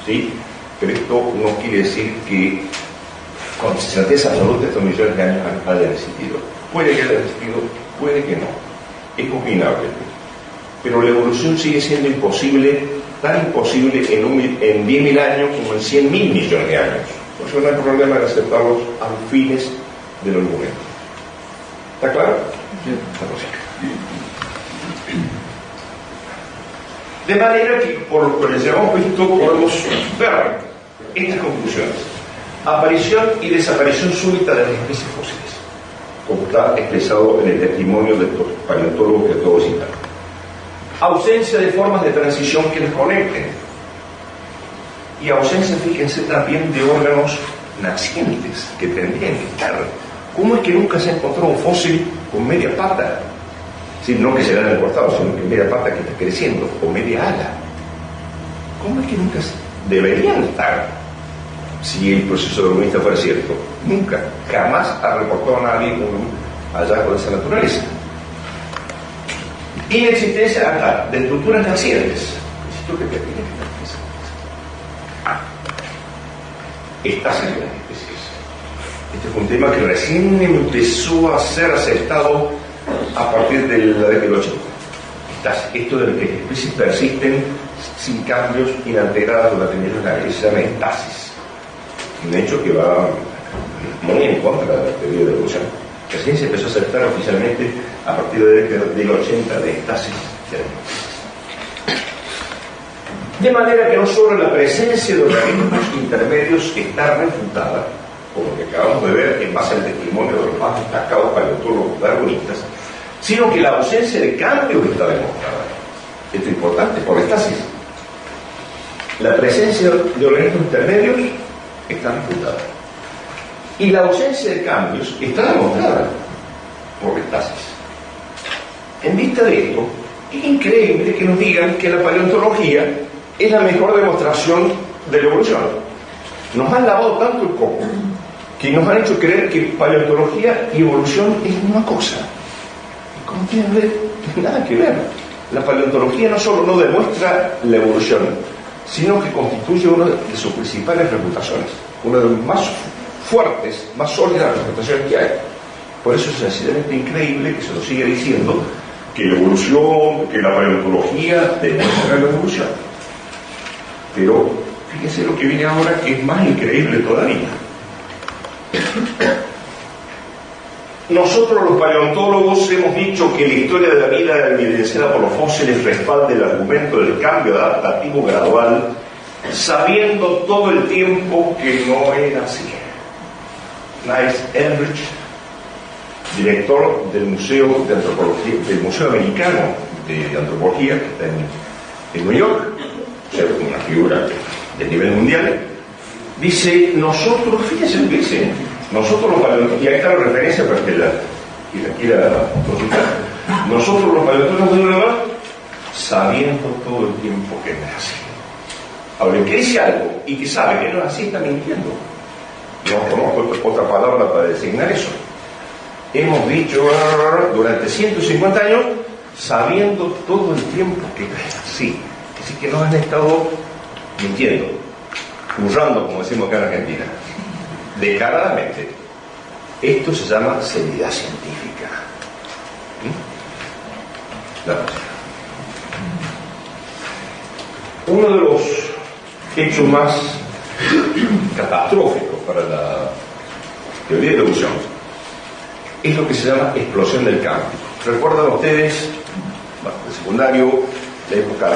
¿sí? Pero esto no quiere decir que con certeza absoluta estos millones de años hayan existido. Puede que hayan existido, puede que no. Es opinable. Pero la evolución sigue siendo imposible, tan imposible en 10.000 años como en 100.000 millones de años. Por eso no hay problema en aceptarlos a los fines del argumento. ¿Está claro? Sí. De manera que, por lo que les hemos visto, podemos ver estas conclusiones. Aparición y desaparición súbita de las especies fósiles, como está expresado en el testimonio de estos paleontólogos que acabo de citar. Ausencia de formas de transición que les conecten. Y ausencia, fíjense, también de órganos nacientes que tendrían que estar. ¿Cómo es que nunca se encontró un fósil con media pata? Sí, no que se le hayan cortado, sino que media pata que está creciendo, o media ala. ¿Cómo es que nunca deberían estar? Si el proceso darwinista fuera cierto, nunca, jamás ha reportado a nadie un hallazgo de esa naturaleza. Inexistencia acá de estructuras nacientes. Necesito que te explique estasis de las especies. Este fue un tema que recién empezó a ser aceptado a partir de la década del 80. Esto de que las especies persisten sin cambios, inalteradas durante millones de años, se llama estasis. Un hecho que va muy en contra de la teoría de la evolución. La ciencia empezó a aceptar oficialmente a partir de la década del 80 de estasis. De manera que no solo la presencia de organismos intermedios está refutada, por lo que acabamos de ver en base al testimonio de los más destacados paleontólogos darwinistas, sino que la ausencia de cambios está demostrada. Esto es importante por la estasis. La presencia de organismos intermedios está refutada. Y la ausencia de cambios está demostrada por la estasis. En vista de esto, es increíble que nos digan que la paleontología es la mejor demostración de la evolución. Nos han lavado tanto el coco que nos han hecho creer que paleontología y evolución es una cosa. ¿Cómo tiene nada que ver? La paleontología no solo no demuestra la evolución, sino que constituye una de sus principales reputaciones, una de las más fuertes, más sólidas reputaciones que hay. Por eso es sencillamente increíble que se nos siga diciendo que la evolución, que la paleontología demuestra la evolución. Pero fíjense lo que viene ahora, que es más increíble todavía. Nosotros los paleontólogos hemos dicho que la historia de la vida evidenciada por los fósiles respalda el argumento del cambio adaptativo gradual, sabiendo todo el tiempo que no era así. Niles Eldredge, director del Museo de Antropología, del Museo Americano de Antropología, que está en New York, o sea, una figura de nivel mundial, dice: nosotros, fíjense lo que dice, nosotros los paleontólogos, y ahí está la referencia para que aquí la consultar, nosotros los paleontólogos, sabiendo todo el tiempo que no es así. Ahora, el que dice algo y que sabe que no es así está mintiendo. No conozco otra palabra para designar eso. Hemos dicho durante 150 años, sabiendo todo el tiempo que no es así. Así que nos han estado mintiendo, currando, como decimos acá en Argentina, descaradamente. Esto se llama seriedad científica. Uno de los hechos más catastróficos para la teoría de la evolución es lo que se llama explosión del cambio. ¿Recuerdan ustedes, de secundario, la época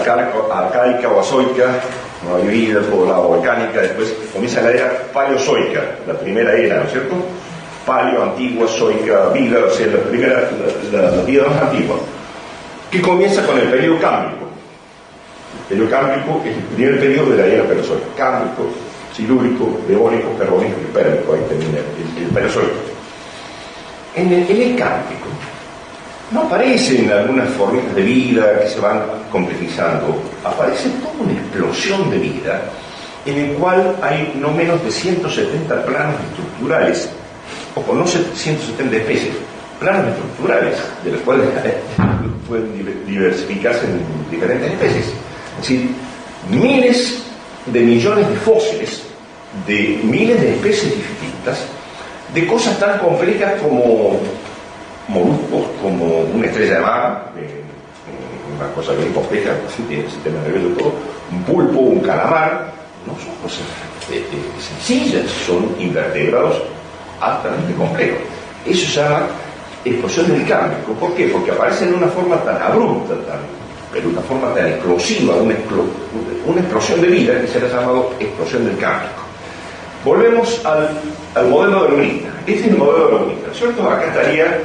arcaica o azoica? No había vida, todo lado volcánica. Después comienza la era paleozoica, la primera era, ¿no es cierto? Paleo, antigua, zoica, vida, o sea, la vida más antigua, que comienza con el periodo cámbrico. El periodo cámbrico es el primer periodo de la era paleozoica. Cámbrico, silúrico, devónico, carbónico y pérmico. Ahí termina el paleozoico. En el cámbrico no aparecen algunas formas de vida que se van complejizando, aparece toda una explosión de vida en el cual hay no menos de 170 planos estructurales, o no 170 especies, planos estructurales, de los cuales pueden diversificarse en diferentes especies. Es decir, miles de millones de fósiles, de miles de especies distintas, de cosas tan complejas como moluscos, como una estrella de mar, una cosa bien compleja, tiene el sistema nervioso y todo, un pulpo, un calamar, no son cosas sencillas, son invertebrados altamente complejos. Eso se llama explosión del Cámbrico. ¿Por qué? Porque aparecen de una forma tan abrupta, pero una forma tan explosiva, una explosión de vida que se le ha llamado explosión del Cámbrico. Volvemos al modelo de Lunita. Este es el modelo de Lunita, ¿cierto? Acá estaría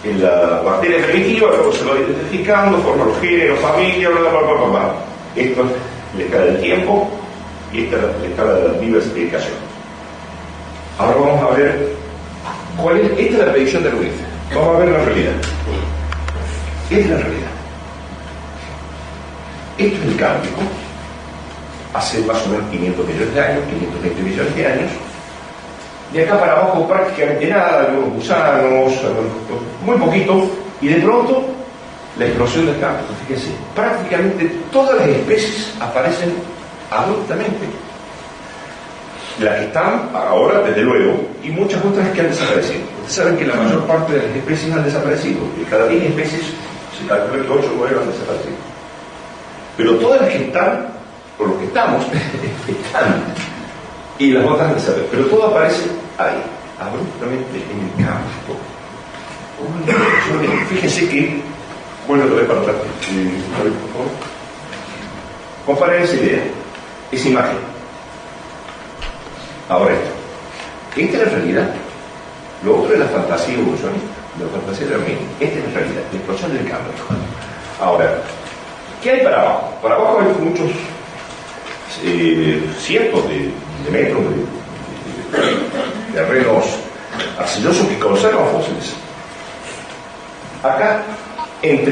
en la bacteria primitiva, luego se va identificando, forma los géneros, familia, bla, bla, bla, bla, bla. Esto es la escala del tiempo y esta es la escala de la diversificación. Ahora vamos a ver cuál es. Esta es la predicción de Lunita. Vamos a ver la realidad. Esta es la realidad. Esto es el Cámbrico. Hace más o menos 500 millones de años, 520 millones de años. De acá para abajo prácticamente nada, algunos gusanos, muy poquito, y de pronto la explosión del Cámbrico. Fíjense, prácticamente todas las especies aparecen abruptamente. Las que están ahora, desde luego, y muchas otras que han desaparecido. Ustedes saben que la mayor parte de las especies han desaparecido. De cada 10 especies se calcula que 8 o 9 han desaparecido. Pero todas las que están, por lo que estamos, están. Y las otras han desaparecido. Pero todo aparece ahí, abruptamente en el campo. Fíjense que, bueno, lo voy para atrás. Por favor. Comparen esa idea, esa imagen. Ahora esto. Esta es la realidad. Lo otro es la fantasía evolucionista, la fantasía de la mente. Esta es la realidad, la explosión del Cámbrico. Ahora, ¿qué hay para abajo? Para abajo hay muchos cientos de metros de terrenos arcillosos que conservan fósiles. Acá, en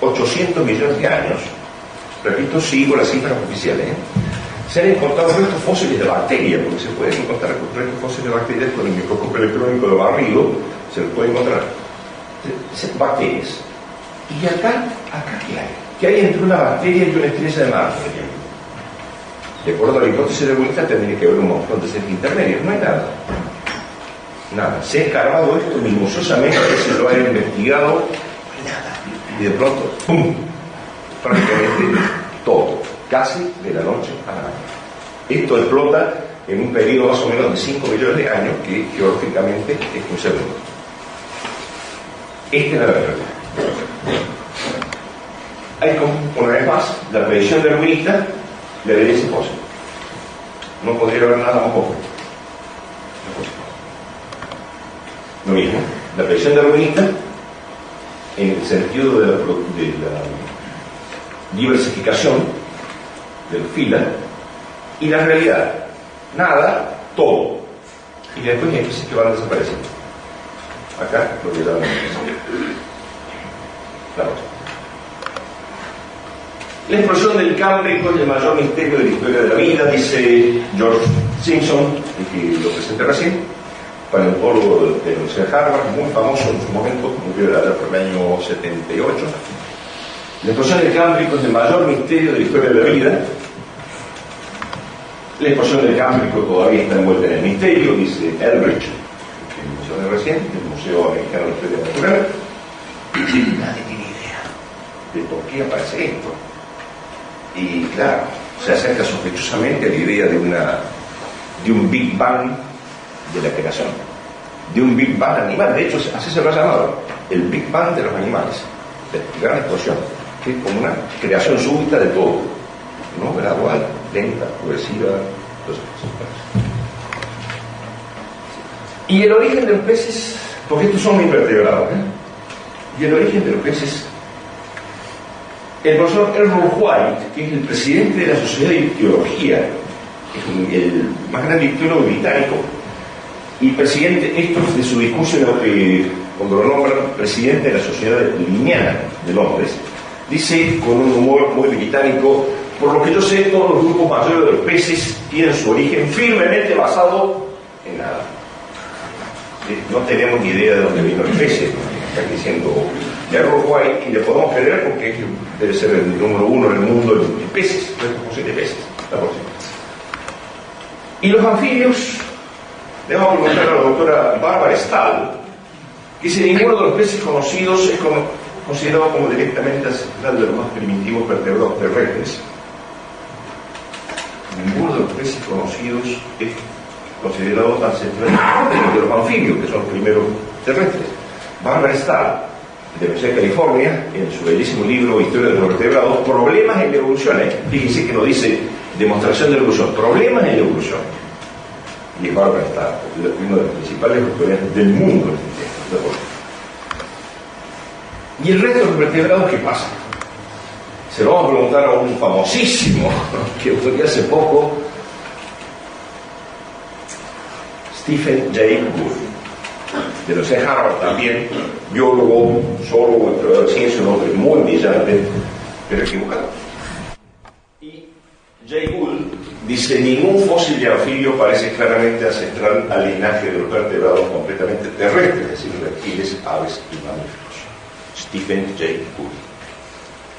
3.800 millones de años, repito, sigo las cifras oficiales, se han encontrado restos fósiles de bacterias, porque se pueden encontrar restos fósiles de bacterias con el microscopio electrónico de barrido, se los puede encontrar. Bacterias. Y acá ¿qué hay? ¿Qué hay entre una bacteria y una estrella de mar, por ejemplo? De acuerdo a la hipótesis de Lunita, tendría que haber un montón de seres intermedios. No hay nada. Nada. Se ha escarbado esto minuciosamente, se lo ha investigado, no hay nada. Y de pronto, ¡pum! Prácticamente todo. Casi de la noche a la mañana. Esto explota en un periodo más o menos de 5 millones de años, que geológicamente es un segundo. Esta es la verdad. Hay como, una vez más, la predicción de Lunita le daría ese fósil. No podría haber nada más obvio. Lo mismo, la predicción de Lunita, en el sentido de la diversificación del fila, y la realidad, nada, todo. Y después hay especies que van desapareciendo. Acá lo que ya vamos a decir. La otra. La explosión del Cámbrico es el mayor misterio de la historia de la vida, dice George Simpson, que lo presenté recién, paleontólogo de la Universidad de Harvard, muy famoso en su momento, murió allá por el año 78. La explosión del Cámbrico es el mayor misterio de la historia de la vida. La explosión del Cámbrico todavía está envuelta en el misterio, dice Elbridge, que mencioné recién, del Museo Americano de Historia Natural. Y nadie tiene idea de por qué aparece esto. Y claro, se acerca sospechosamente a la idea de un Big Bang de la creación, de un Big Bang animal. De hecho, así se lo ha llamado, el Big Bang de los animales, la gran explosión, que es como una creación súbita de todo, ¿no? Gradual, lenta, progresiva, todas esas cosas. Y el origen de los peces, porque estos son invertebrados, y el origen de los peces, el profesor Errol White, que es el presidente de la Sociedad de Ictiología, es el más grande ictiólogo británico, y presidente, esto es de su discurso cuando lo nombran presidente de la Sociedad Linneana de Londres, dice con un humor muy británico: por lo que yo sé, todos los grupos mayores de los peces tienen su origen firmemente basado en nada. No tenemos ni idea de dónde vino el pez, está diciendo Errol White, y le podemos creer porque debe ser el número 1 en el mundo en peces, de peces. La próxima. Y los anfibios, le vamos a preguntar a la doctora Bárbara Stahl, que si ninguno de los peces conocidos es considerado como directamente ancestral de los más primitivos vertebrados terrestres. Ninguno de los peces conocidos es considerado ancestral de los anfibios, que son los primeros terrestres. Bárbara Stahl, de la Universidad de California, en su bellísimo libro Historia de los vertebrados, Problemas en la evolución, fíjense que no dice demostración de la evolución, problemas en la evolución. Y Bárbara Stahl, uno de los principales autores del mundo en este tema. ¿Y el resto de los vertebrados qué pasa? Se lo vamos a preguntar a un famosísimo que fue hace poco, Stephen J. Gould, de los Harvard también, biólogo, zoólogo, entrenador de ciencia, un hombre muy brillante, pero equivocado. Y J. Gould dice: ningún fósil de anfibio parece claramente ancestral al linaje de los vertebrados completamente terrestres, es decir, reptiles, aves y mamíferos. Stephen J. Gould,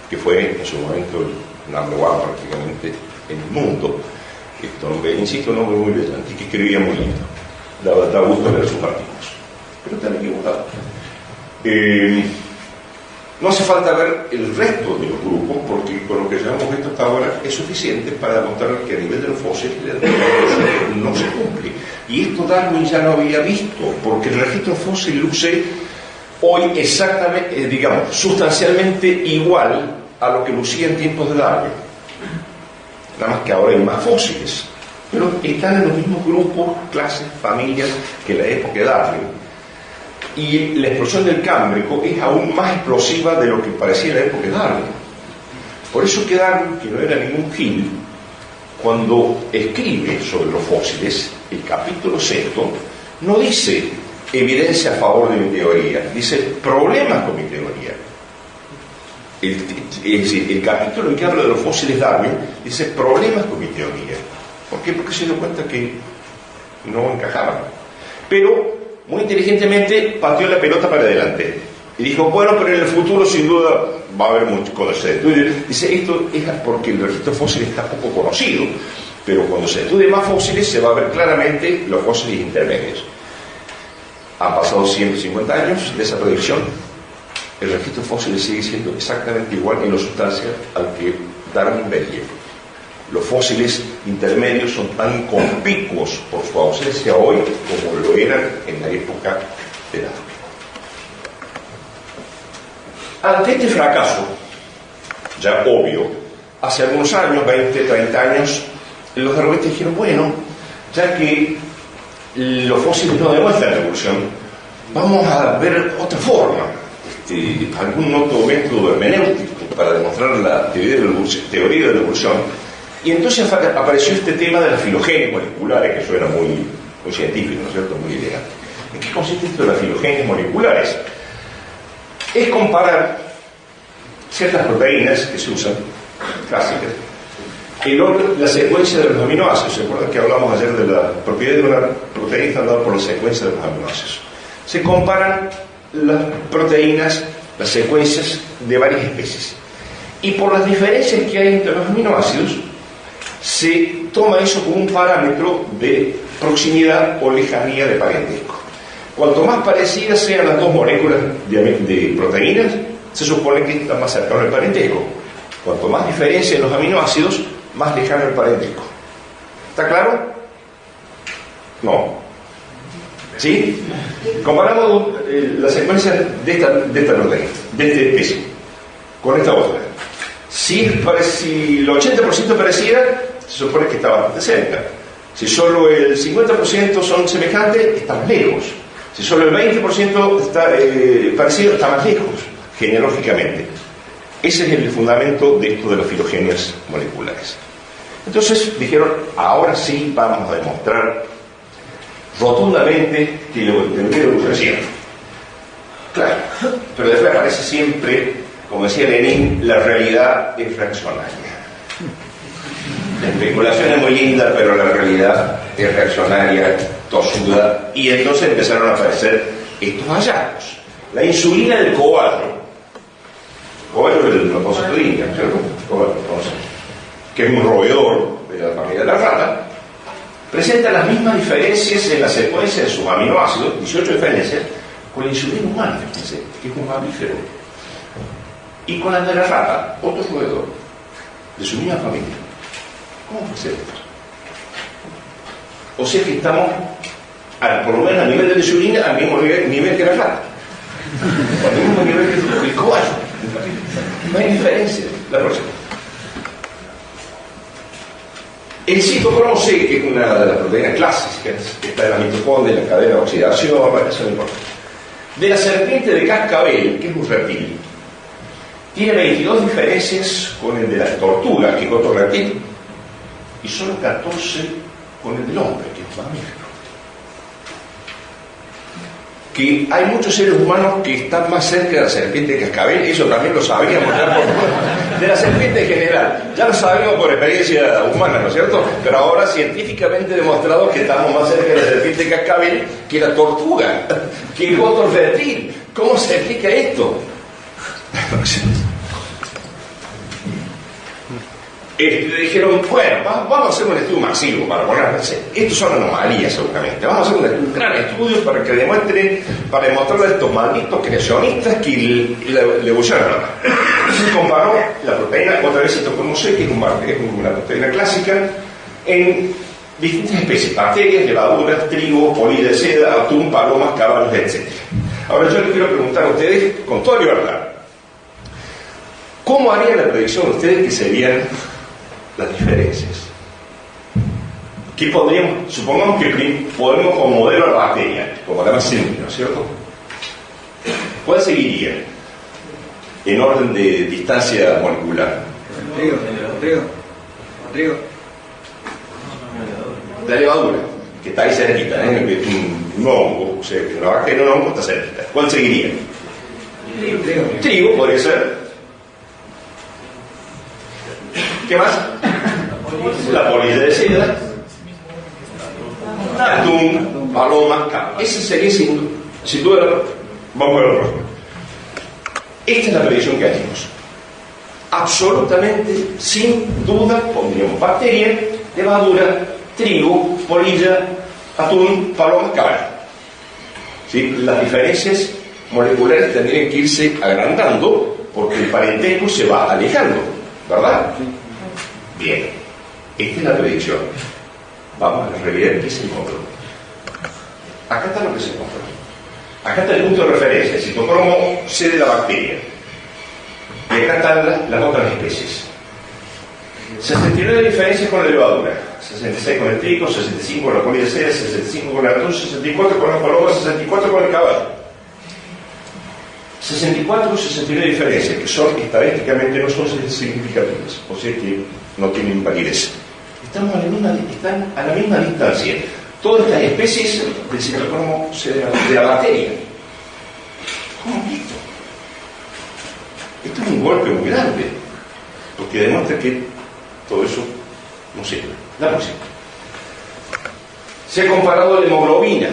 que fue en su momento el number one prácticamente en el mundo. Este hombre, insisto, un hombre muy brillante y que escribía muy lindo. Da gusto leer sus artículos, pero están equivocados. No hace falta ver el resto de los grupos, porque con lo que ya hemos visto hasta ahora es suficiente para demostrar que a nivel de los fósiles no se cumple. Y esto Darwin ya lo había visto, porque el registro fósil luce hoy exactamente, digamos, sustancialmente igual a lo que lucía en tiempos de Darwin. Nada más que ahora hay más fósiles, pero están en los mismos grupos, clases, familias que en la época de Darwin. Y la explosión del Cámbrico es aún más explosiva de lo que parecía en la época de Darwin. Por eso que Darwin, que no era ningún gil, cuando escribe sobre los fósiles, el capítulo 6, no dice evidencia a favor de mi teoría, dice problemas con mi teoría. Es decir, el capítulo en que habla de los fósiles Darwin dice problemas con mi teoría. ¿Por qué? Porque se dio cuenta que no encajaban. Pero muy inteligentemente pateó la pelota para adelante y dijo: bueno, pero en el futuro sin duda va a haber mucho cuando se estudie. Dice: esto es porque el registro fósil está poco conocido, pero cuando se estudie más fósiles se va a ver claramente los fósiles intermedios. Han pasado 150 años de esa predicción. El registro fósil sigue siendo exactamente igual en la sustancia al que Darwin veía. Los fósiles intermedios son tan conspicuos por su ausencia hoy como lo eran en la época de Darwin. Ante este fracaso, ya obvio, hace algunos años, 20, 30 años, los darwinistas dijeron: bueno, ya que los fósiles no demuestran la evolución, vamos a ver otra forma, algún otro método hermenéutico para demostrar la teoría de la evolución. Y entonces apareció este tema de las filogenias moleculares, que suena muy científico, ¿no es cierto?, muy elegante. ¿En qué consiste esto de las filogenias moleculares? Es comparar ciertas proteínas que se usan, clásicas, el orden, la secuencia de los aminoácidos. ¿Se acuerdan que hablamos ayer de la propiedad de una proteína dada por la secuencia de los aminoácidos? Se comparan las proteínas, las secuencias de varias especies. Y por las diferencias que hay entre los aminoácidos, se toma eso como un parámetro de proximidad o lejanía de parentesco. Cuanto más parecidas sean las dos moléculas de proteínas, se supone que están más cercanas al parentesco. Cuanto más diferencia en los aminoácidos, más lejano el parentesco. ¿Está claro? No. ¿Sí? Comparamos la secuencia de esta proteína, de esta especie, con esta otra. Si el 80% parecida, se supone que está bastante cerca. Si solo el 50% son semejantes, está más lejos. Si solo el 20% está parecido, está más lejos, genealógicamente. Ese es el fundamento de esto de las filogenias moleculares. Entonces dijeron: ahora sí vamos a demostrar rotundamente que lo entendieron recién. Claro, pero después aparece siempre, como decía Lenin, la realidad es reaccionaria. La especulación es muy linda, pero la realidad es reaccionaria, tosuda, y entonces empezaron a aparecer estos hallazgos. La insulina del coballo es el propósito de India, ¿cierto? Coballo, que es un roedor de la familia de la rata, presentan las mismas diferencias en la secuencia de sus aminoácidos, 18 diferencias, con la insulina humana, fíjense, que es un mamífero, y con la de la rata, otro roedor, de su misma familia. ¿Cómo puede ser esto? O sea que estamos, por lo menos a nivel de la insulina, al mismo nivel que la rata, al mismo nivel que el cobayo. No hay diferencia. La próxima. El citocromo C, que es una de las proteínas clásicas, que está en la mitocondria, en la cadena de oxidación, eso no importa. De la serpiente de cascabel, que es un reptil, tiene 22 diferencias con el de la tortuga, que es otro reptil, y solo 14 con el del hombre, que es mamífero. Que hay muchos seres humanos que están más cerca de la serpiente de cascabel, eso también lo sabíamos ya de la serpiente en general, ya lo sabíamos por experiencia humana, ¿no es cierto? Pero ahora científicamente demostrado que estamos más cerca de la serpiente de cascabel que la tortuga, que otro reptil. ¿Cómo se explica esto? Dijeron, bueno, vamos a hacer un estudio masivo para ponerse. Estos son anomalías seguramente. Vamos a hacer un gran estudio para que para demostrarle a estos malditos creacionistas que le evolucionan. Se comparó la proteína, otra vez citocromo C, que es una proteína clásica, en distintas especies: bacterias, levaduras, trigo, polilla de seda, atún, palomas, caballos, etc. Ahora yo les quiero preguntar a ustedes, con toda libertad, ¿cómo harían la predicción ustedes que serían las diferencias? ¿Qué podríamos? Supongamos que podemos como modelo a la bacteria, como la más simple, ¿no es cierto? ¿Cuál seguiría en orden de distancia molecular? Trigo. La levadura, que está ahí cerquita, un hongo, o sea, que una bacteria, un hongo está cerquita. ¿Cuál seguiría? Trigo podría ser. ¿Qué más? La polilla de seda, atún, paloma, ese sería sin duda. Vamos a ver la próxima. Esta es la predicción que hacemos. Absolutamente, sin duda, pondríamos bacteria, levadura, trigo, polilla, atún, paloma, caballo. ¿Sí? Las diferencias moleculares tendrían que irse agrandando porque el parentesco se va alejando, ¿verdad? Bien, esta es la predicción. Vamos a revisar qué se encontró. Acá está lo que se encontró. Acá está el punto de referencia, el citocromo C de la bacteria. Y acá están las otras especies. 69 diferencias con la levadura, 66 con el trigo, 65 con la polilla de seda, 65 con el atún, 64 con la paloma, 64 con el caballo. 64 o 69 diferencias, que son estadísticamente no son significativas, o sea que no tienen validez. Están a la misma distancia todas estas especies del citocromo de la bacteria. ¿Cómo es esto? Esto es un golpe muy grande, porque demuestra que todo eso no sirve. La próxima. Se ha comparado la hemoglobina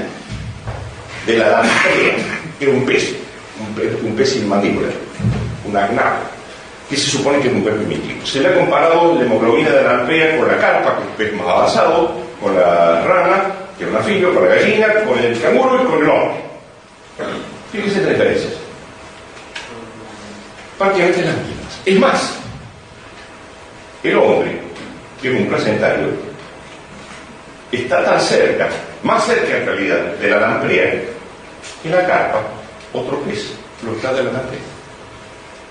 de la bacteria, que es un pez sin mandíbula, un agnado, que se supone que es un pez primitivo. Se le ha comparado la hemoglobina de la lamprea con la carpa, que es un pez más avanzado, con la rana, que es un anfibio, con la gallina, con el canguro y con el hombre. Fíjense las diferencias. Prácticamente las mismas. Es más, el hombre, que es un placentario, está tan cerca, más cerca en realidad, de la lamprea que la carpa, otro pez, lo está de la lamprea.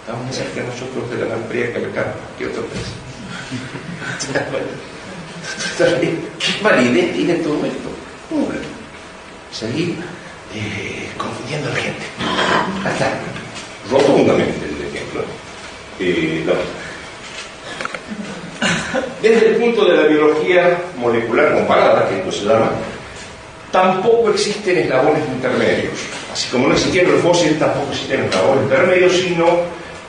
Estamos más cerca nosotros de la lamprea que la carpa, que otro pez. ¿Qué validez tiene todo esto? Hombre, seguir confundiendo a la gente. Hasta rotundamente el ejemplo. Desde el punto de la biología molecular comparada, que esto se llama, tampoco existen eslabones intermedios. Así como no existieron los fósiles, tampoco existen eslabones intermedios,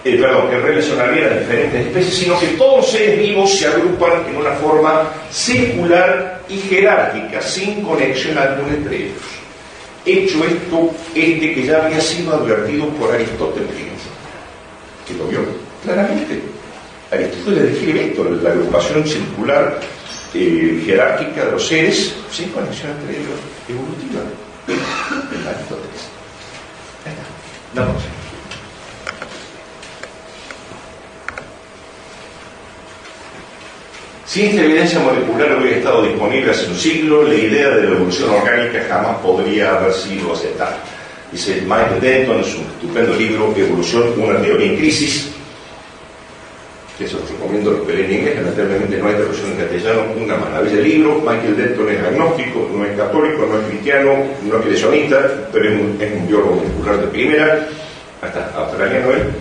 que relacionarían las diferentes especies, sino que todos los seres vivos se agrupan en una forma circular y jerárquica, sin conexión alguna entre ellos. Hecho esto, que ya había sido advertido por Aristóteles, que lo vio claramente. Aristóteles describe esto, la agrupación circular jerárquica de los seres sin conexión entre ellos evolutiva. En Aristóteles. Ahí está. Vamos. Si esta evidencia molecular hubiera estado disponible hace un siglo, la idea de la evolución orgánica jamás podría haber sido aceptada. Dice Michael Denton en su estupendo libro Evolución, una teoría en crisis, que se los recomiendo los que leen en inglés, lamentablemente no hay traducción en castellano, una maravilla de libro. Michael Denton es agnóstico, no es católico, no es cristiano, no es creacionista, pero es un biólogo molecular de primera, hasta australiano él.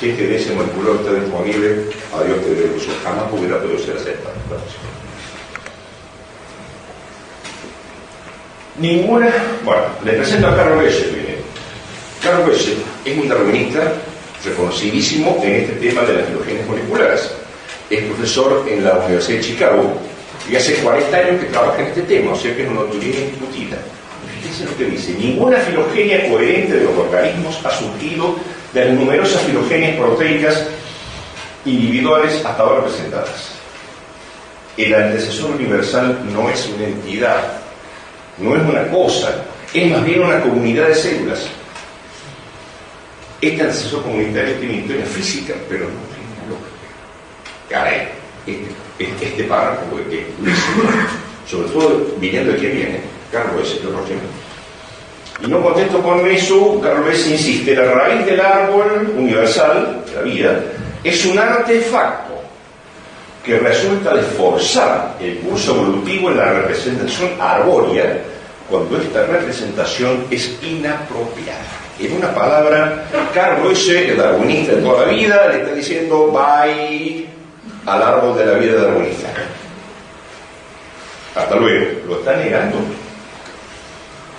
Si esta evidencia molecular está disponible, a Dios te debe, eso jamás hubiera podido ser aceptado. Ninguna. Bueno, les presento a Carl Bessel. Carl Bessel es un darwinista reconocidísimo en este tema de las filogenias moleculares. Es profesor en la Universidad de Chicago y hace 40 años que trabaja en este tema, o sea que es una autoridad indiscutida. Fíjense lo que dice: ninguna filogenia coherente de los organismos ha surgido de las numerosas filogenias proteicas individuales hasta ahora presentadas. El antecesor universal no es una entidad, no es una cosa, es más bien una comunidad de células. Este antecesor comunitario tiene historia física, pero no tiene lógica. Este párrafo que sobre todo viniendo de quién viene, Carl Bessel, lo próximo. Y no contento con eso, Carl Bessel insiste: la raíz del árbol universal, la vida, es un artefacto que resulta de forzar el curso evolutivo en la representación arbórea cuando esta representación es inapropiada. En una palabra, Carl Bessel, el darwinista de toda la vida, le está diciendo bye al árbol de la vida darwinista. Hasta luego. Lo está negando.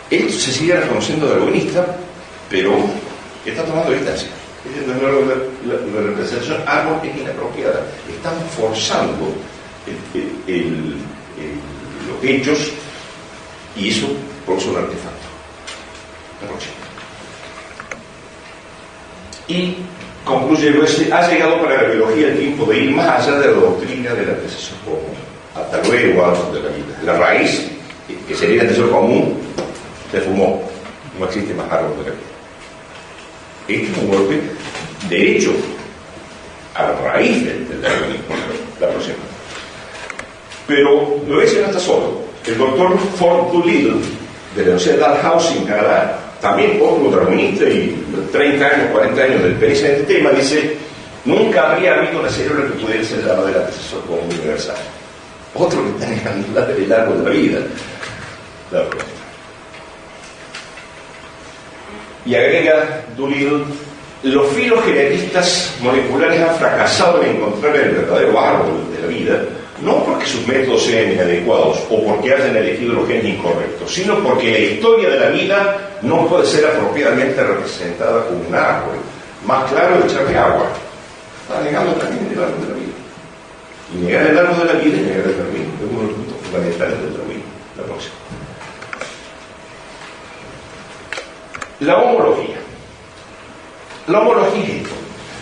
Él se sigue reconociendo darwinista, pero está tomando distancia. La representación árbol es inapropiada. Están forzando los hechos y eso produce un artefacto. Y concluye Bessel: ha llegado para la biología el tiempo de ir más allá de la doctrina del antecesor común. Hasta luego, árbol de la vida. La raíz, que sería el antecesor común, se fumó. No existe más árbol de la vida. Este es un golpe derecho a la raíz del darwinismo, la próxima. Pero Bessel no está solo. El doctor Ford Doolittle, de la Universidad de Dalhousie en Canadá, también otro darwinista y 30 años, 40 años de experiencia en este tema, dice: nunca habría habido una célula que pudiera ser llamada el antecesor común universal. Otro que está negando el árbol de la vida. La próxima. Y agrega Doolittle: los filogenetistas moleculares han fracasado en encontrar el verdadero árbol de la vida, no porque sus métodos sean inadecuados o porque hayan elegido los genes incorrectos, sino porque la historia de la vida no puede ser apropiadamente representada como un árbol. Más claro de echarle agua. Está negando también el árbol de la vida. Y negar el árbol de la vida es negar el darwinismo. Es uno de los puntos fundamentales del darwinismo. La próxima. La homología. La homología es esto.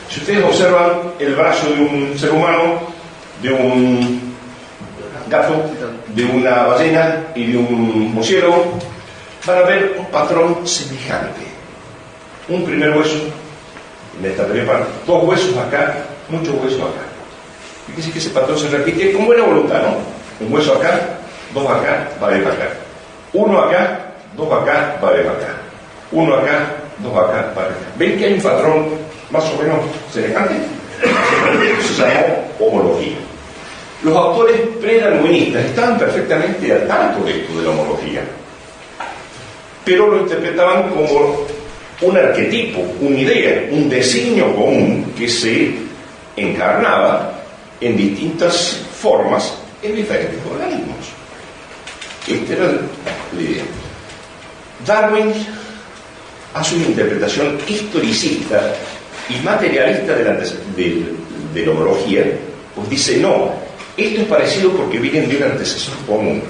Si ustedes observan el brazo de un ser humano, de un gato, de una ballena y de un murciélago, van a ver un patrón semejante. Un primer hueso, en esta primera parte, dos huesos acá, muchos huesos acá. Fíjense que ese patrón se repite con buena voluntad, ¿no? Un hueso acá, dos acá, va a ir para acá. Uno acá, dos acá, va a ir para acá. Uno acá, dos acá, va a ir acá. ¿Ven que hay un patrón más o menos semejante? Se llamó homología. Los autores predarwinistas estaban perfectamente al tanto de esto de la homología, pero lo interpretaban como un arquetipo, una idea, un designio común que se encarnaba en distintas formas en diferentes organismos. Esta era la idea. Darwin hace una interpretación historicista y materialista de la homología, pues dice: no, esto es parecido porque vienen de un antecesor común.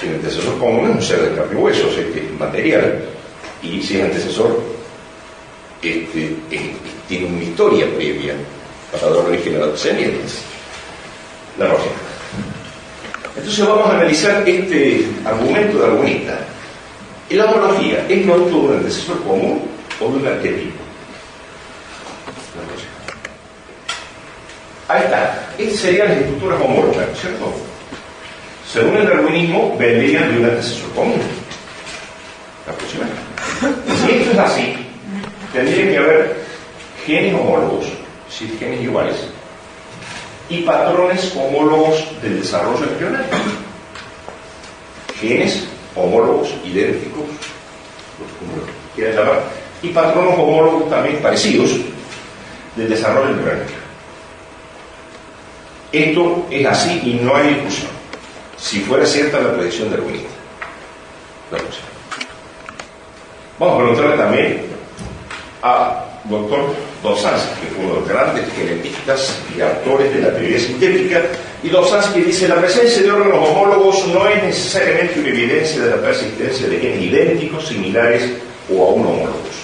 El antecesor común es un ser de carne y hueso, es material, y si es antecesor tiene una historia previa para dar origen a las semillas. La próxima. Entonces vamos a analizar este argumento de Argonita. ¿La homología es producto de un antecesor común o de un arquetipo? La próxima. Ahí está. Estas serían las estructuras homólogas, ¿cierto? Según el darwinismo, vendrían de un antecesor común. La próxima. Si esto es así, tendría que haber genes homólogos, es decir, genes iguales, y patrones homólogos del desarrollo embrionario. Genes homólogos idénticos, como lo quieran llamar, y patronos homólogos también parecidos del desarrollo embrionario. Esto es así y no hay discusión, si fuera cierta la predicción darwinista. La próxima. Vamos a preguntarle también a doctor Dobzhansky, que fue uno de los grandes genetistas y autores de la teoría sintética, y Dobzhansky dice: la presencia de órganos homólogos no es necesariamente una evidencia de la persistencia de genes idénticos, similares o aún homólogos.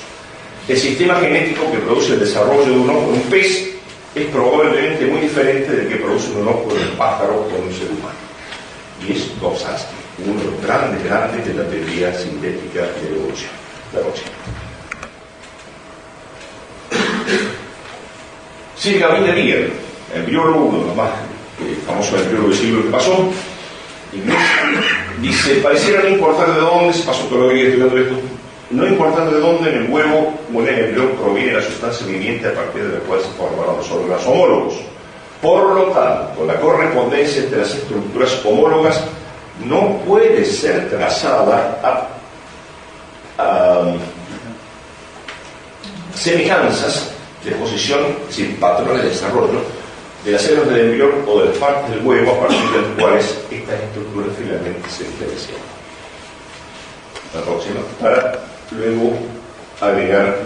El sistema genético que produce el desarrollo de un ojo en un pez es probablemente muy diferente del que produce un ojo en un pájaro o en un ser humano. Y es Dobzhansky, uno de los grandes de la teoría sintética de la evolución. La próxima. Sir Gavin de Beer, el biólogo, uno de los más famosos embriólogos del siglo que pasó, dice: pareciera no importar de dónde, se pasó todo el día estudiando esto, no importa de dónde en el huevo o en el embrión proviene la sustancia viviente a partir de la cual se formaron los órganos homólogos. Por lo tanto, la correspondencia entre las estructuras homólogas no puede ser trazada a semejanzas de posición, es decir, patrones de desarrollo de las células del embrión o de las partes del huevo a partir de las cuales estas estructuras finalmente se diferencian. La próxima, para luego agregar: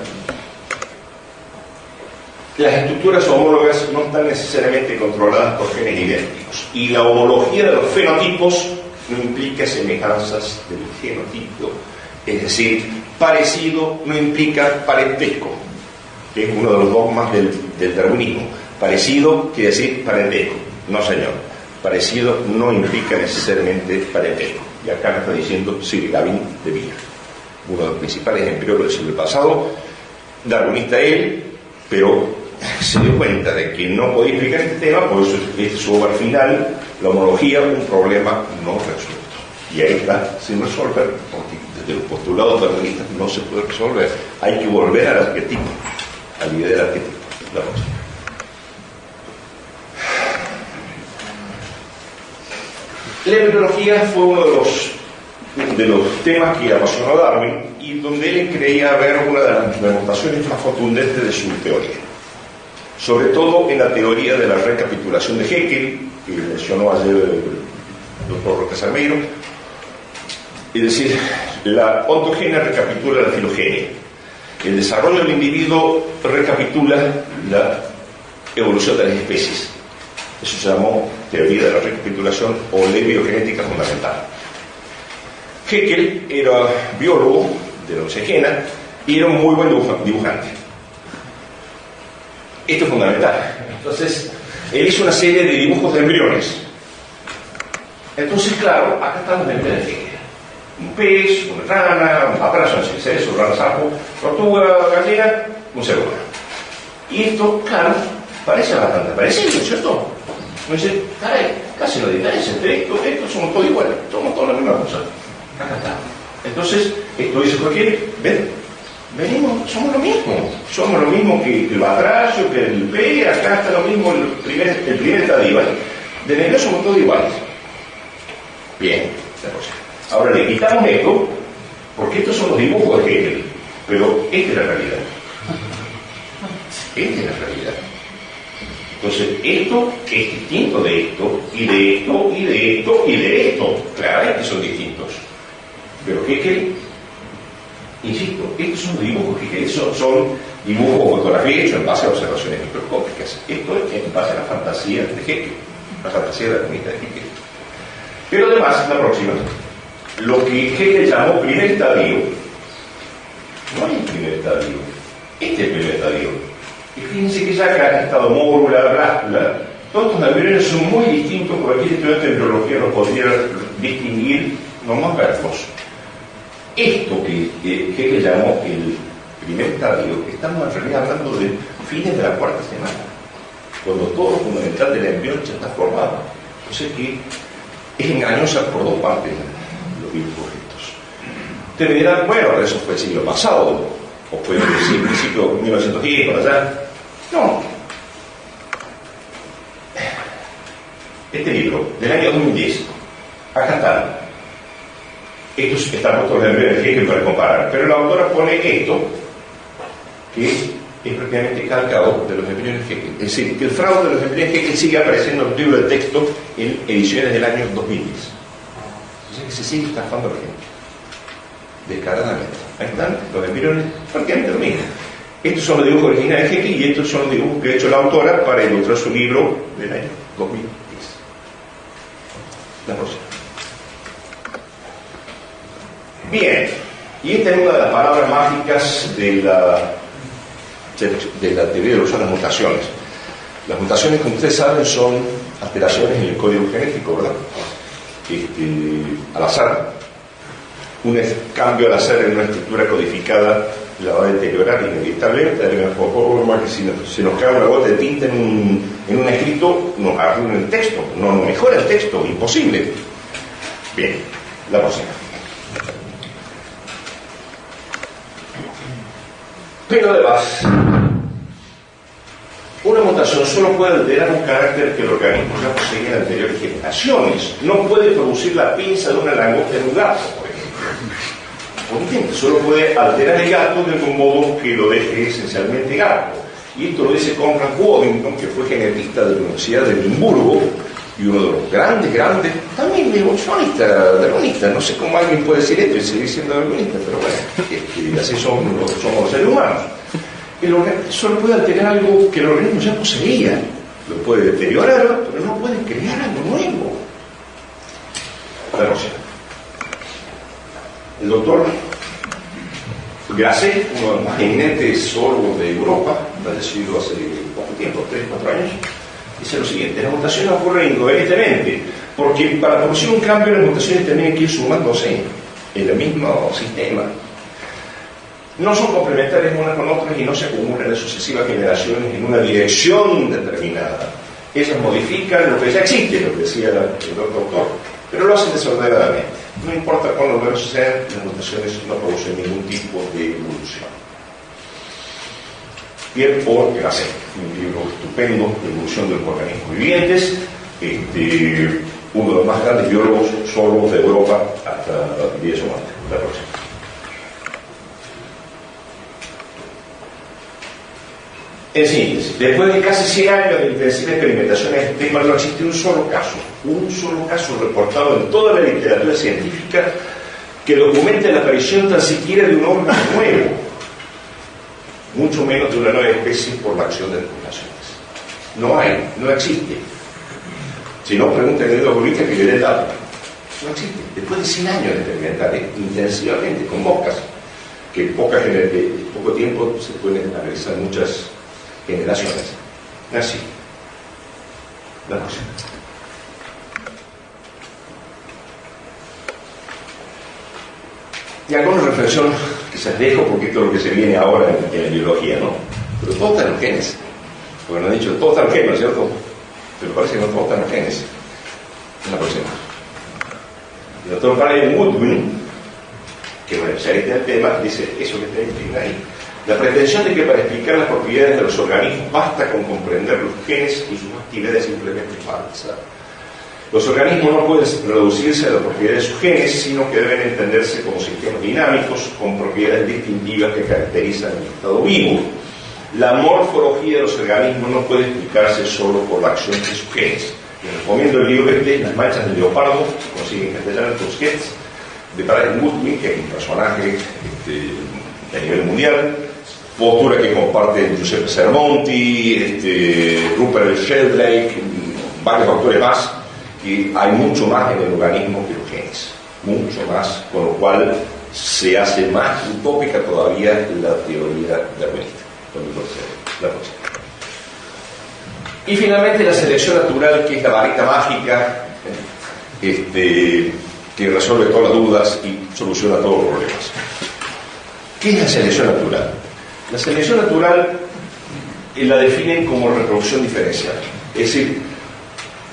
las estructuras homólogas no están necesariamente controladas por genes idénticos, y la homología de los fenotipos no implica semejanzas del genotipo. Es decir, parecido no implica parentesco, que es uno de los dogmas del darwinismo. Parecido quiere decir parentesco. No, señor. Parecido no implica necesariamente parentesco. Y acá me está diciendo Sir Gavin de Beer, uno de los principales embriólogos del siglo pasado, darwinista él, pero se dio cuenta de que no podía explicar este tema, por eso este es su obra final, la homología, un problema no resuelto. Y ahí está sin resolver, porque desde los postulados darwinistas no se puede resolver. Hay que volver al arquetipo, a la idea del arquetipo. La próxima. La embriología fue uno de los temas que apasionó a Darwin y donde él creía haber una de las demostraciones más contundentes de su teoría. Sobre todo en la teoría de la recapitulación de Haeckel, que mencionó ayer el doctor Roque Salmeiro. Es decir, la ontogenia recapitula la filogenia. El desarrollo del individuo recapitula la evolución de las especies. Eso se llamó teoría de la recapitulación o ley biogenética fundamental. Haeckel era biólogo de la oxigena y era un muy buen dibujante. Esto es fundamental. Entonces, él hizo una serie de dibujos de embriones. Entonces, claro, acá estamos en el de Haeckel. Un pez, una rana, un paparazzo, un rana sapo, tortuga, gallina, un ser humano. Y esto, claro, parece bastante parecido, ¿cierto? Uno dice, caray, casi no hay diferencia entre esto, somos todos iguales, somos todos la misma cosa. Acá está. Entonces, esto dice cualquier, ven, venimos, somos lo mismo que el batracio, que el pez, acá está lo mismo el primer estadio, ¿vale? De negro somos todos iguales. Bien, la cosa. Ahora le quitamos esto, porque estos son los dibujos de Hegel, pero esta es la realidad. Esta es la realidad. Entonces, esto es distinto de esto, y de esto, y de esto, y de esto. Claramente son distintos. Pero Hegel, insisto, estos son dibujos que Hegel son dibujos o fotografías hechos en base a observaciones microscópicas. Esto es en base a la fantasía de Hegel, la fantasía de la comunidad de Hegel. Pero además, la próxima, lo que Hegel llamó primer estadio, no es el primer estadio, este es el primer estadio. Y fíjense que ya acá ha estado mórula, blástula, Todos estos embriones son muy distintos, por aquí el estudiante de embriología lo podría distinguir nomás verlos. Esto que llamó el primer estadio, estamos en realidad hablando de fines de la cuarta semana, cuando todo lo fundamental del embrión ya está formado. O sea que es engañosa por dos partes los dibujos estos. Ustedes me dirán, bueno, eso fue el siglo pasado, o fue el principio de 1910, por allá. No. Este libro, del año 2010, acá está. Estos están puestos en el que para comparar, pero la autora pone esto, que es prácticamente calcado de los embriones Haeckel. Es decir, que el fraude de los embriones Haeckel sigue apareciendo en el libro de texto en ediciones del año 2010. O sea que se sigue estafando a la gente. Descaradamente. Ahí están los embriones, prácticamente lo mismo. Estos son los dibujos originales de Haeckel y estos son los dibujos que ha hecho la autora para ilustrar su libro del año 2010. La próxima. Bien, y esta es una de las palabras mágicas de la teoría de evolución de las mutaciones. Las mutaciones, como ustedes saben, son alteraciones en el código genético, ¿verdad? Al azar. Un cambio al azar en una estructura codificada la va a deteriorar inevitablemente, de la forma que si se nos cae una gota de tinta en un escrito, nos arruina el texto, no mejora el texto, imposible. Bien, la próxima. Pero además, una mutación solo puede alterar un carácter que el organismo ya poseía en anteriores generaciones. No puede producir la pinza de una langosta en un gato, por ejemplo. Solo puede alterar el gato de un modo que lo deje esencialmente gato. Y esto lo dice Conrad Waddington, que fue genetista de la Universidad de Edimburgo y uno de los grandes, también darwinista. No sé cómo alguien puede decir esto y seguir siendo darwinista, pero bueno, así somos los seres humanos. El organismo solo puede alterar algo que el organismo ya poseía. Lo puede deteriorar, pero no puede crear algo nuevo. La próxima. El doctor Grasset, uno de los más eminentes zoólogos de Europa, fallecido hace poco tiempo, 3-4 años, dice lo siguiente: las mutaciones ocurren incoherentemente, porque para producir un cambio las mutaciones tienen que ir sumándose en el mismo sistema. No son complementarias unas con otras y no se acumulan en sucesivas generaciones en una dirección determinada. Ellas modifican lo que ya existe, lo que decía el doctor, pero lo hacen desordenadamente. No importa cuán numerosos sean, las mutaciones no producen ningún tipo de evolución. Pierre Paul Grasset, un libro estupendo de evolución de los organismos vivientes, uno de los más grandes biólogos zoólogos de Europa hasta el día de su muerte. La próxima. En síntesis, después de casi 100 años de intensiva experimentación en este tema, no existe un solo caso reportado en toda la literatura científica que documente la aparición tan siquiera de un órgano nuevo, mucho menos de una nueva especie por la acción de las mutaciones. No existe. Si no, pregunten a los bolistas que le dé el dato. No existe. Después de 100 años de experimentar intensivamente con moscas, que poco tiempo se pueden analizar muchas generaciones. Así. La próxima. Y hago una reflexión que se dejo porque esto es lo que se viene ahora en la biología, ¿no? Pero todo está en los genes. Porque nos han dicho, todo está en los genes, ¿no es cierto? Pero parece que no todo está en los genes. En la próxima. El doctor Brian Woodwin, que es un especialista en el tema, dice eso que está ahí. La pretensión de que para explicar las propiedades de los organismos basta con comprender los genes y sus actividades es simplemente falsa. Los organismos no pueden reducirse a las propiedades de sus genes, sino que deben entenderse como sistemas dinámicos con propiedades distintivas que caracterizan el estado vivo. La morfología de los organismos no puede explicarse solo por la acción de sus genes. Les recomiendo el libro Las manchas del leopardo, que consigue en castellano Tusquets, de Brian Woodwin, que es un personaje a nivel mundial, postura que comparten Giuseppe Sermonti, Rupert Sheldrake, varios autores más, y hay mucho más en el organismo que los genes, mucho más, con lo cual se hace más utópica todavía la teoría darwinista. La próxima. Y finalmente la selección natural, que es la varita mágica que resuelve todas las dudas y soluciona todos los problemas. ¿Qué es la selección natural? La selección natural la definen como reproducción diferencial. Es decir,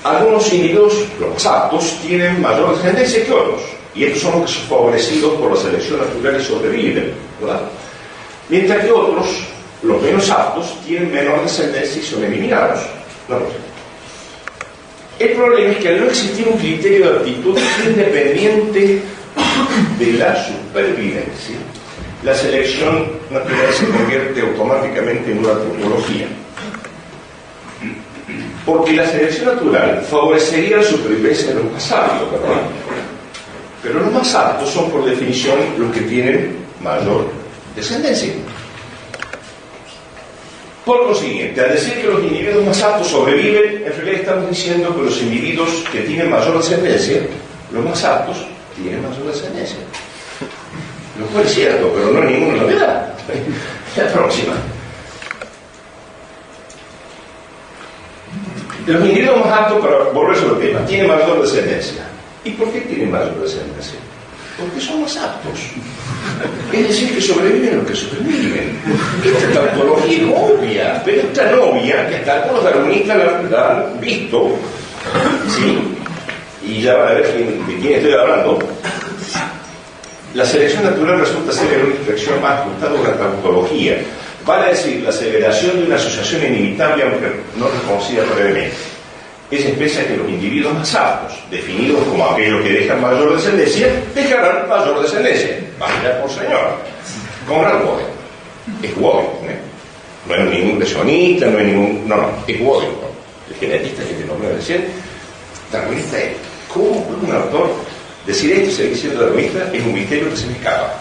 algunos individuos, los más aptos, tienen mayor descendencia que otros. Y estos son los que son favorecidos por la selección natural y sobreviven, ¿verdad? Mientras que otros, los menos aptos, tienen menor descendencia y son eliminados. No. El problema es que al no existir un criterio de aptitud independiente de la supervivencia, la selección natural se convierte automáticamente en una tautología. Porque la selección natural favorecería la supervivencia de los más sabios, ¿verdad? Pero los más aptos son, por definición, los que tienen mayor descendencia. Por consiguiente, al decir que los individuos más aptos sobreviven, en realidad estamos diciendo que los individuos que tienen mayor descendencia, los más aptos, tienen mayor descendencia. Lo cual es cierto, pero no hay ninguna novedad. La próxima. Los individuos más aptos, para volver sobre el tema, tienen mayor descendencia. ¿Y por qué tienen mayor descendencia? Porque son más aptos. Es decir, que sobreviven los que sobreviven. Esta tautología es obvia, pero es tan obvia que hasta algunos darwinistas la han visto, ¿sí? Y ya van a ver de quién estoy hablando. La selección natural resulta ser una inflexión más ajustada a una tautología. Vale decir, la aceleración de una asociación inevitable, aunque no reconocida previamente. Es especie que los individuos más aptos, definidos como aquellos que dejan mayor descendencia, dejarán mayor descendencia. Vaya por señor. Conrad Waddington. Es Waddington, ¿eh? No es ningún impresionista, no es ningún... No, es Waddington. El genetista que te nombré recién, darwinista es. ¿Cómo puede un autor decir esto y seguir siendo darwinista? Es un misterio que se me escapa.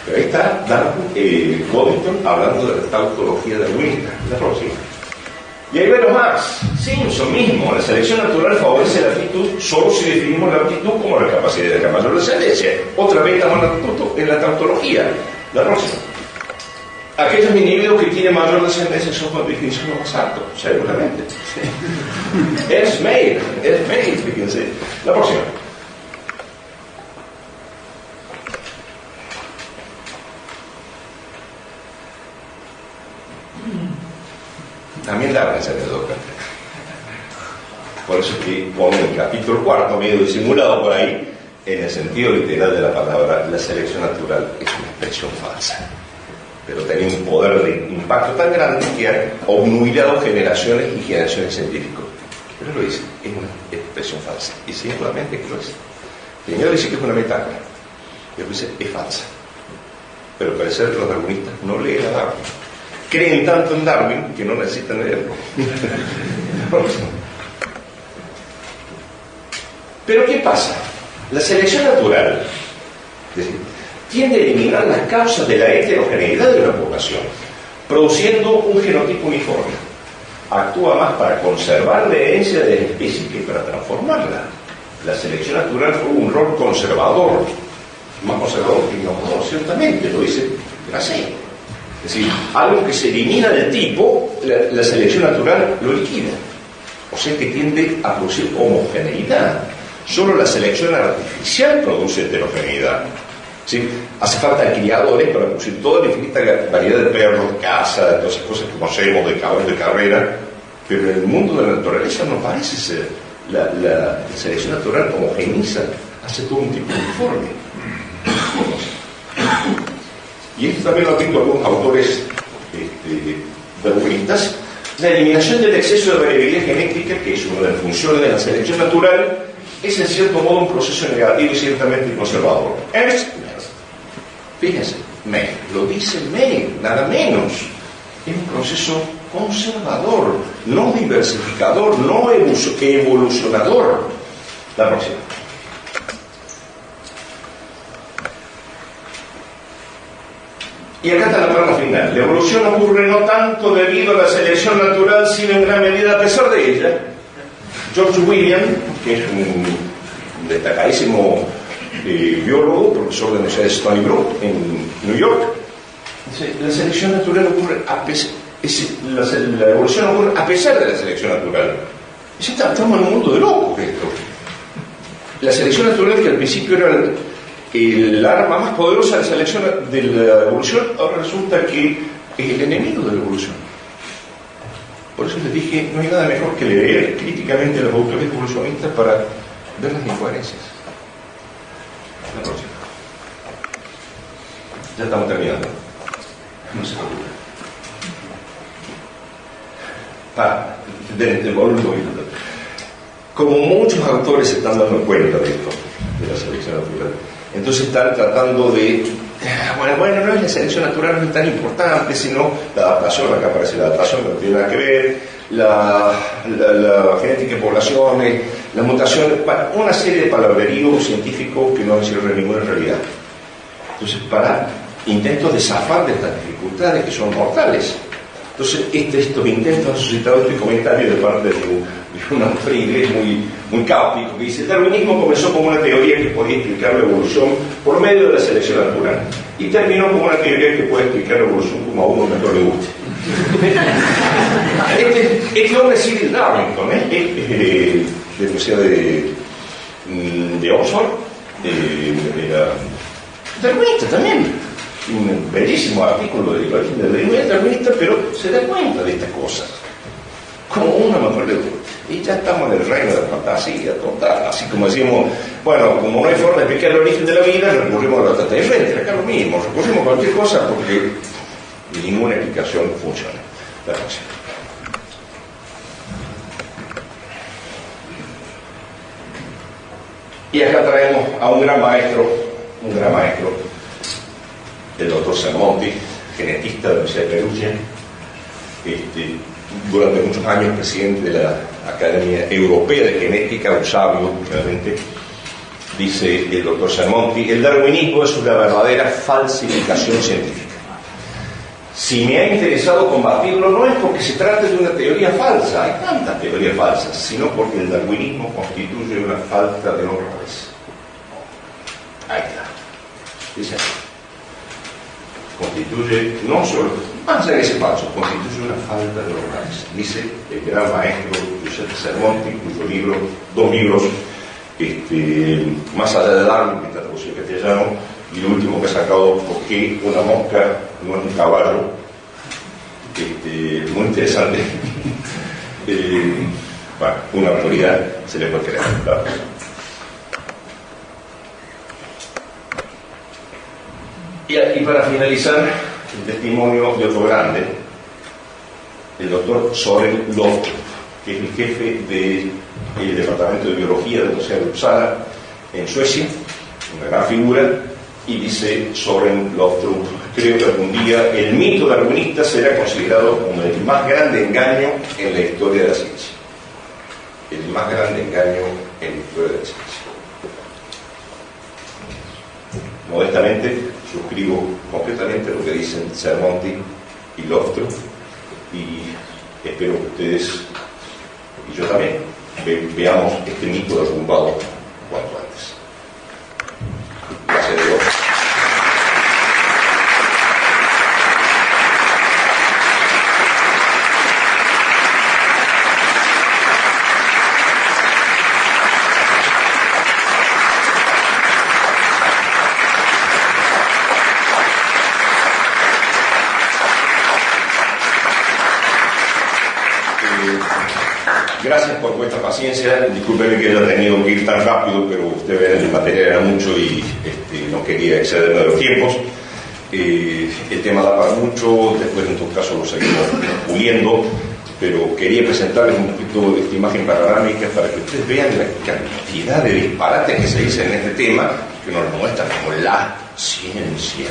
Pero ahí está Waddington hablando de la tautología darwinista. La próxima. Y ahí vemos más. Simpson mismo, la selección natural favorece la aptitud solo si definimos la aptitud como la capacidad de la mayor descendencia. Otra vez estamos en la tautología. La próxima. Aquellos individuos que tienen mayor descendencia son por definición los más altos, seguramente. Es Mayer, fíjense. La próxima. También Darwin se quedó cuenta. Por eso es que pone el capítulo 4, medio disimulado por ahí, en el sentido literal de la palabra, la selección natural es una expresión falsa. Pero tenía un poder de impacto tan grande que ha obnubilado generaciones y generaciones de científicos. Pero lo dice, es una expresión falsa. Y seguramente que lo es. Primero dice que es una metáfora. Y después dice, es falsa. Pero parece que los darwinistas no leen a Darwin. Creen tanto en Darwin que no necesitan leerlo. Pero ¿qué pasa? La selección natural tiende a eliminar las causas de la heterogeneidad de una población, produciendo un genotipo uniforme. Actúa más para conservar la herencia de la especie que para transformarla. La selección natural juega un rol conservador, más conservador que no, ciertamente, lo dice Grasset. Es decir, algo que se elimina del tipo, la selección natural lo liquida. O sea que tiende a producir homogeneidad. Solo la selección artificial produce heterogeneidad. ¿Sí? Hace falta criadores para producir toda la infinita variedad de perros, de caza, de todas esas cosas que conocemos, de caballos de carrera. Pero en el mundo de la naturaleza no parece ser. La selección natural homogeniza, hace todo un tipo uniforme. Y esto también lo tengo algunos autores darwinistas. La eliminación del exceso de variabilidad genética, que es una de las funciones de la selección natural, es en cierto modo un proceso negativo y ciertamente conservador. Fíjense, May, lo dice May, nada menos. Es un proceso conservador, no diversificador, no evolucionador. La próxima. Y acá está la palabra final. La evolución ocurre no tanto debido a la selección natural, sino en gran medida a pesar de ella. George William, que es un destacadísimo biólogo, profesor de la Universidad de Stony Brook en New York, dice, la selección natural ocurre La evolución ocurre a pesar de la selección natural. Estamos en un mundo de locos esto. La selección natural, que al principio era el arma más poderosa de la evolución, ahora resulta que es el enemigo de la evolución. Por eso les dije, no hay nada mejor que leer críticamente a los autores evolucionistas para ver las incoherencias. La próxima. Ya estamos terminando. No se preocupen. Como muchos autores se están dando cuenta de esto, de la selección natural, entonces están tratando de bueno, no es la selección natural, no es tan importante, sino la adaptación. Acá aparece la adaptación, que no tiene nada que ver, la genética de poblaciones, las mutaciones, una serie de palabreríos científicos que no encierran ninguna realidad. Entonces, para intentos de zafar de estas dificultades que son mortales. Entonces, estos intentos han suscitado este comentario de parte de un autor inglés muy cáustico, que dice: el darwinismo comenzó como una teoría que podía explicar la evolución por medio de la selección natural y terminó como una teoría que puede explicar la evolución como a uno mejor le guste. Este hombre es Cyril Darwinson, de la Universidad de Oxford, era darwinista también. Un bellísimo artículo del origen del darwinista, pero se da cuenta de estas cosas como uno mejor le gusta. Y ya estamos en el reino de la fantasía total, así como decimos, bueno, como no hay forma de explicar el origen de la vida, recurrimos a la extraterrestre, acá lo mismo, recurrimos a cualquier cosa porque ninguna explicación funciona. La próxima. Y acá traemos a un gran maestro, el doctor Sermonti, genetista de la Universidad de Perugia, durante muchos años presidente de la Academia Europea de Genética, un sabio, realmente. Dice el doctor Sermonti: el darwinismo es una verdadera falsificación científica. Si me ha interesado combatirlo, no es porque se trate de una teoría falsa, hay tantas teorías falsas, sino porque el darwinismo constituye una falta de honradez. Ahí está. Dice así. Constituye, no solo, más allá de ese falso, constituye una falta de honradez. Dice el gran maestro Giuseppe Sermonti, cuyos libros, 2 libros, más allá de Darwin, que está traducido en castellano, y el último que ha sacado, ¿por qué una mosca no es un caballo? Muy interesante. Bueno, una autoridad se le puede creer, claro. Y para finalizar, el testimonio de otro grande, el doctor Søren Loftrup, que es el jefe del Departamento de Biología de la Universidad de Uppsala, en Suecia, una gran figura, y dice Søren Loftrup: creo que algún día el mito darwinista será considerado como el más grande engaño en la historia de la ciencia. El más grande engaño en la historia de la ciencia. Modestamente, suscribo completamente lo que dicen Sermonti y Loftrup, y espero que ustedes y yo también veamos este mito derrumbado cuanto antes. Gracias a Dios. Gracias por vuestra paciencia. Discúlpenme que haya tenido que ir tan rápido, pero ustedes ven, el material era mucho y no quería excederme de los tiempos. El tema da para mucho, después en todo caso lo seguimos puliendo, pero quería presentarles un poquito de esta imagen panorámica para que ustedes vean la cantidad de disparates que se dicen en este tema, que nos lo muestran como la ciencia.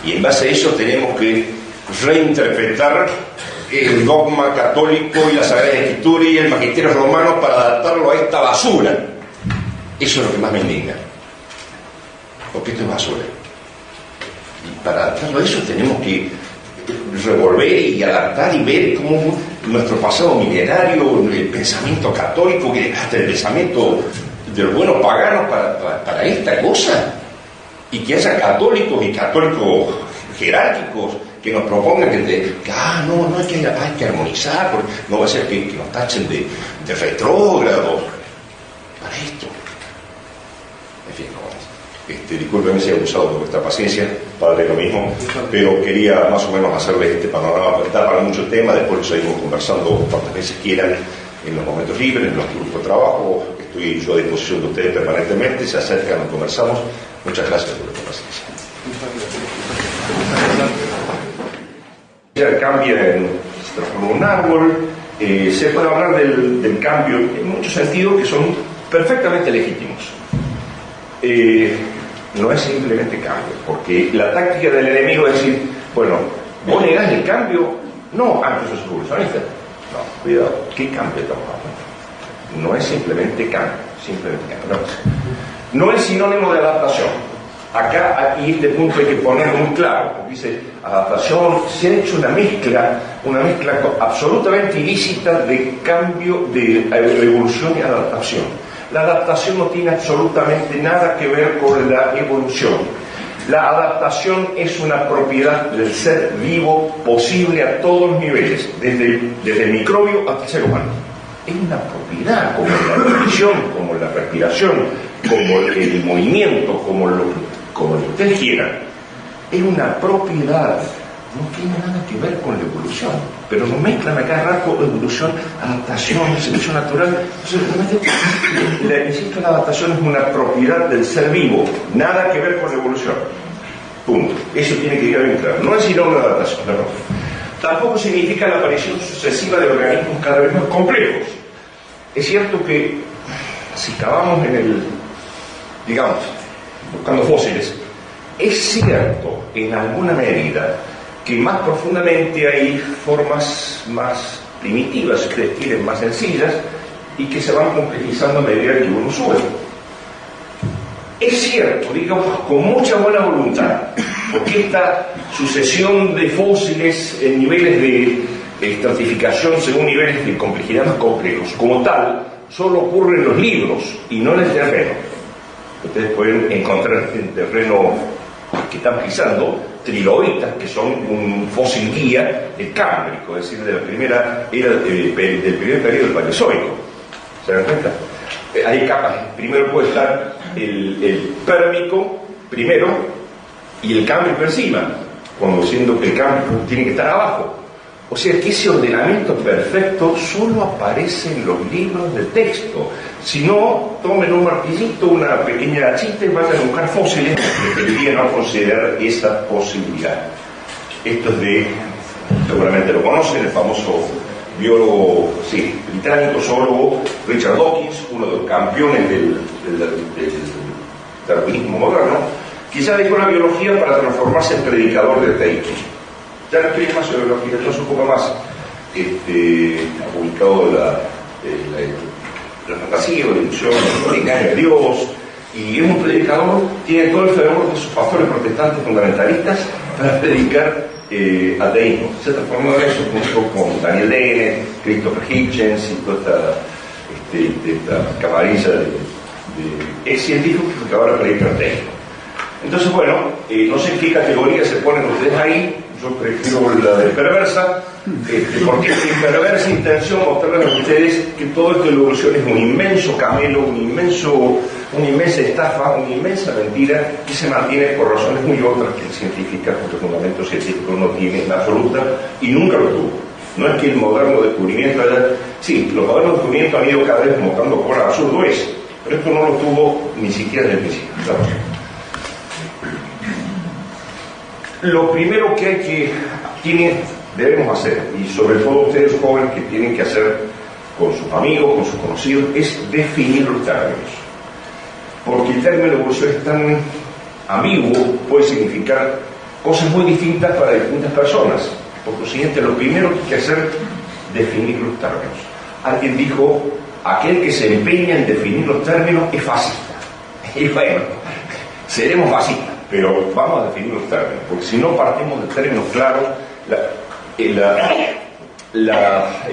Y en base a eso tenemos que reinterpretar el dogma católico y la Sagrada Escritura y el magisterio romano para adaptarlo a esta basura. Eso es lo que más me indigna, porque esto es basura, y para adaptarlo a eso tenemos que revolver y adaptar y ver cómo nuestro pasado milenario, el pensamiento católico, hasta el pensamiento de los buenos paganos para esta cosa, y que haya católicos y católicos jerárquicos que nos propongan no, hay que armonizar, porque no va a ser que nos tachen de retrógrados para esto. En fin, no, discúlpeme si he abusado de vuestra paciencia, padre, lo mismo, pero quería más o menos hacerles este panorama. Da para mucho tema, después lo seguimos conversando cuantas veces quieran, en los momentos libres, en los grupos de trabajo. Estoy yo a disposición de ustedes permanentemente, se acercan, nos conversamos. Muchas gracias por vuestra paciencia. Ya cambia, se transforma en un árbol, se puede hablar del cambio en muchos sentidos que son perfectamente legítimos. No es simplemente cambio, porque la táctica del enemigo es decir, bueno, vos negás el cambio, no, antes sos revolucionista. No, cuidado, ¿qué cambio estamos hablando? No es simplemente cambio, no es sinónimo de adaptación. Acá, aquí este punto hay que ponerlo muy claro, porque dice adaptación, se ha hecho una mezcla absolutamente ilícita de cambio, de evolución y adaptación. La adaptación no tiene absolutamente nada que ver con la evolución. La adaptación es una propiedad del ser vivo posible a todos los niveles, desde el microbio hasta el ser humano. Es una propiedad, como la nutrición, como la respiración, como el movimiento, como lo que ustedes quieran. Es una propiedad, no tiene nada que ver con la evolución, pero nos mezclan acá rato evolución, adaptación, selección natural. Entonces, insisto, la adaptación es una propiedad del ser vivo, nada que ver con la evolución. Punto. Eso tiene que quedar bien claro. No es sinónimo de adaptación, no. Tampoco significa la aparición sucesiva de organismos cada vez más complejos. Es cierto que si cavamos buscando fósiles, es cierto en alguna medida que más profundamente hay formas más primitivas, si ustedes quieren, más sencillas, y que se van complejizando a medida que uno sube. Es cierto, digamos, con mucha buena voluntad, porque esta sucesión de fósiles en niveles de estratificación según niveles de complejidad más complejos, como tal, solo ocurre en los libros y no en el terreno. Ustedes pueden encontrar en el terreno que están pisando trilobitas, que son un fósil guía del Cámbrico, es decir, de la primera era del primer periodo del Paleozoico. ¿Se dan cuenta? Hay capas. Primero puede estar el Pérmico primero y el Cámbrico encima, cuando siendo que el Cámbrico tiene que estar abajo. O sea que ese ordenamiento perfecto solo aparece en los libros de texto. Si no, tomen un martillito, una pequeña hachita y vayan a buscar fósiles que deberían no considerar esa posibilidad. Esto es seguramente lo conocen, el famoso biólogo, británico, zoólogo Richard Dawkins, uno de los campeones del darwinismo moderno, quizá dejó la biología para transformarse en predicador de ateísmo. Ya no escribe más sobre biología, entonces un poco más ha publicado la fantasía, la ilusión, el engaño de Dios, y es un predicador, tiene todo el fervor de sus pastores protestantes fundamentalistas para predicar ateísmo. Se transformó en eso junto con Daniel Dennett, Christopher Hitchens y toda esta camarilla de ex científicos que ahora predican ateísmo. Entonces, bueno, no sé en qué categoría se ponen ustedes ahí. Yo prefiero la de perversa, porque es mi perversa intención mostrarles a ustedes que todo esto de la evolución es un inmenso camelo, una inmensa estafa, una inmensa mentira que se mantiene por razones muy otras que el científico, cuyo fundamento científico no tiene en absoluta y nunca lo tuvo. No es que el moderno descubrimiento sí, los modernos descubrimientos han ido cada vez mostrando cuán absurdo es, pero esto no lo tuvo ni siquiera desde el principio. ¿Sabes? Lo primero que debemos hacer, y sobre todo ustedes jóvenes que tienen que hacer con sus amigos, con sus conocidos, es definir los términos. Porque el término evolución es tan ambiguo, puede significar cosas muy distintas para distintas personas. Por lo siguiente, lo primero que hay que hacer es definir los términos. Alguien dijo, aquel que se empeña en definir los términos es fascista. Y bueno, seremos fascistas, pero vamos a definir los términos, porque si no partimos de términos claros, el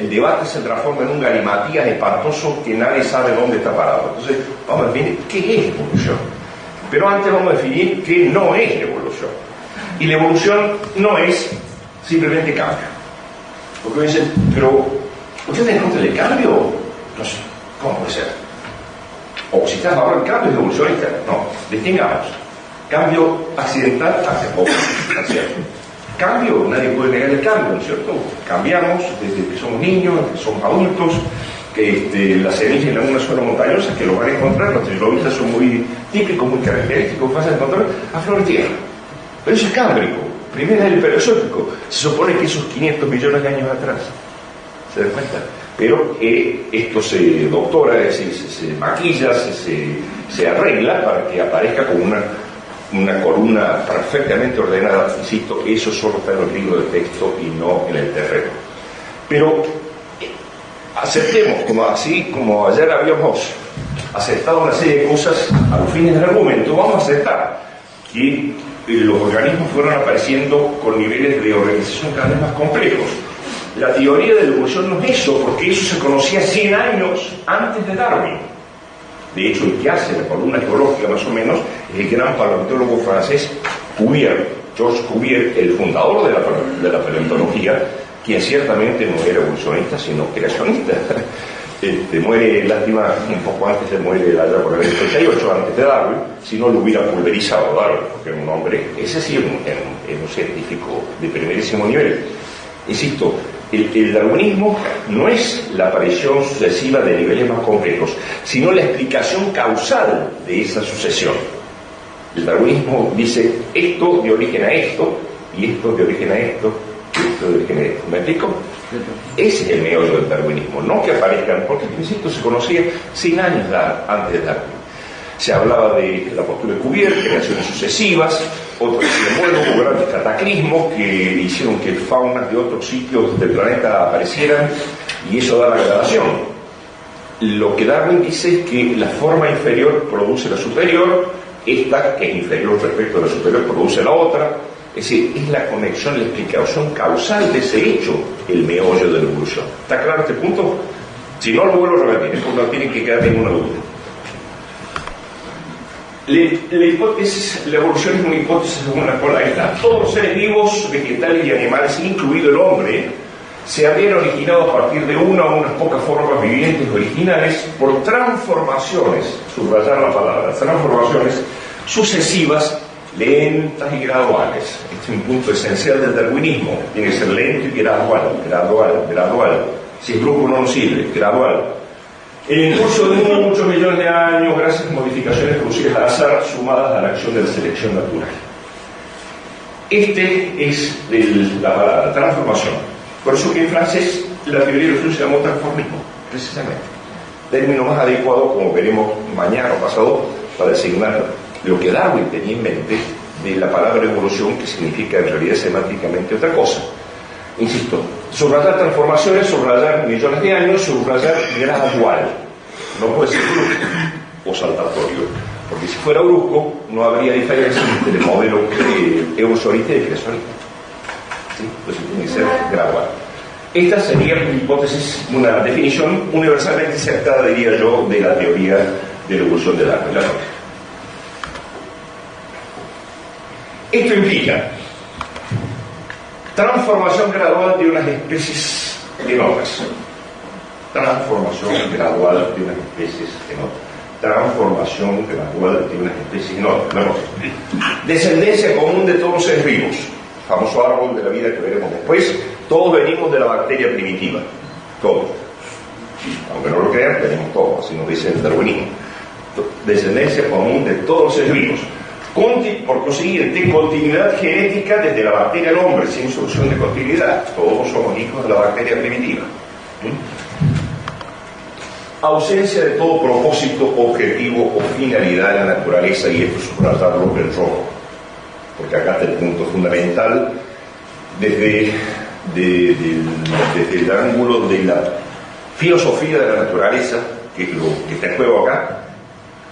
debate se transforma en un galimatías espantoso que nadie sabe dónde está parado. Entonces, vamos a definir qué es evolución. Pero antes vamos a definir qué no es evolución. Y la evolución no es simplemente cambio. Porque me dicen, pero ¿usted está en contra del cambio? No sé, ¿cómo puede ser? O si estás a favor del cambio es evolucionista. No, distingamos. Cambio accidental hace poco, ¿no es cierto? Cambio, nadie puede negar el cambio, ¿no es cierto? Cambiamos desde que somos niños, desde que somos adultos, que las semillas en algunas zonas montañosas que lo van a encontrar, los trilobites son muy típicos, muy característicos, fácil de encontrar a flor de tierra. Pero eso es cámbrico, primero es el paleozoico, se supone que esos 500 millones de años atrás, ¿se dan cuenta? Pero esto se doctora, es decir, se maquilla, se arregla para que aparezca como una columna perfectamente ordenada. Insisto, eso solo está en los libros de texto y no en el terreno. Pero aceptemos, como ayer habíamos aceptado una serie de cosas a los fines del argumento, vamos a aceptar que los organismos fueron apareciendo con niveles de organización cada vez más complejos. La teoría de la evolución no es eso, porque eso se conocía 100 años antes de Darwin. De hecho, el que hace la columna geológica más o menos es el gran paleontólogo francés Cuvier, Georges Cuvier, el fundador de la paleontología, quien ciertamente no era evolucionista, sino creacionista. Muere, lástima, un poco antes de morir allá por el 38, antes de Darwin, si no lo hubiera pulverizado Darwin, porque era un hombre, ese sí era un científico de primerísimo nivel. Insisto, el darwinismo no es la aparición sucesiva de niveles más complejos, sino la explicación causal de esa sucesión. El darwinismo dice esto de origen a esto, y esto de origen a esto, y esto de origen a esto. ¿Me explico? Ese es el meollo del darwinismo, no que aparezcan, porque, insisto, se conocía 100 años antes de Darwin. Se hablaba de la postura de Cuvier, creaciones sucesivas, otros decían, bueno, hubo grandes cataclismos que hicieron que faunas de otros sitios del planeta aparecieran, y eso da la gradación. Lo que Darwin dice es que la forma inferior produce la superior, esta, que es inferior respecto a la superior, produce la otra. Es decir, es la conexión, la explicación causal de ese hecho, el meollo de la evolución. ¿Está claro este punto? Si no, lo vuelvo a repetir, porque no tiene que quedar ninguna duda. La evolución es una hipótesis según la cual todos los seres vivos, vegetales y animales, incluido el hombre, se habrían originado a partir de una o unas pocas formas vivientes originales por transformaciones, subrayar la palabra, transformaciones sucesivas, lentas y graduales. Este es un punto esencial del darwinismo. Tiene que ser lento y gradual. Si es brusco no nos sirve, gradual. En el curso de muchos millones de años, gracias a modificaciones producidas al azar, sumadas a la acción de la selección natural. Este es la palabra, transformación. Por eso que en francés la teoría de la evolución se llamó transformismo, precisamente. Término más adecuado, como veremos mañana o pasado, para designar lo que Darwin tenía en mente de la palabra evolución, que significa en realidad semánticamente otra cosa. Insisto, subrayar transformaciones, subrayar millones de años, subrayar gradual. No puede ser brusco o saltatorio, porque si fuera brusco no habría diferencia entre el modelo evolucionista y creacionista. ¿Sí? Pues tiene que ser gradual. Esta sería una hipótesis, una definición universalmente aceptada, diría yo, de la teoría de la evolución de Darwin. Esto implica transformación gradual de unas especies en otras. Transformación gradual de unas especies en otras. Transformación gradual de unas especies en otras. Descendencia común de todos los seres vivos. Famoso árbol de la vida que veremos después. Todos venimos de la bacteria primitiva. Todos. Aunque no lo crean, venimos todos. Así nos dice el darwinismo. Descendencia común de todos los seres vivos. Por consiguiente, continuidad genética desde la bacteria al hombre, sin solución de continuidad. Todos somos hijos de la bacteria primitiva. Ausencia de todo propósito, objetivo o finalidad de la naturaleza, y esto subrayarlo en rojo, porque acá está el punto fundamental desde el ángulo de la filosofía de la naturaleza, que es lo que está en juego acá.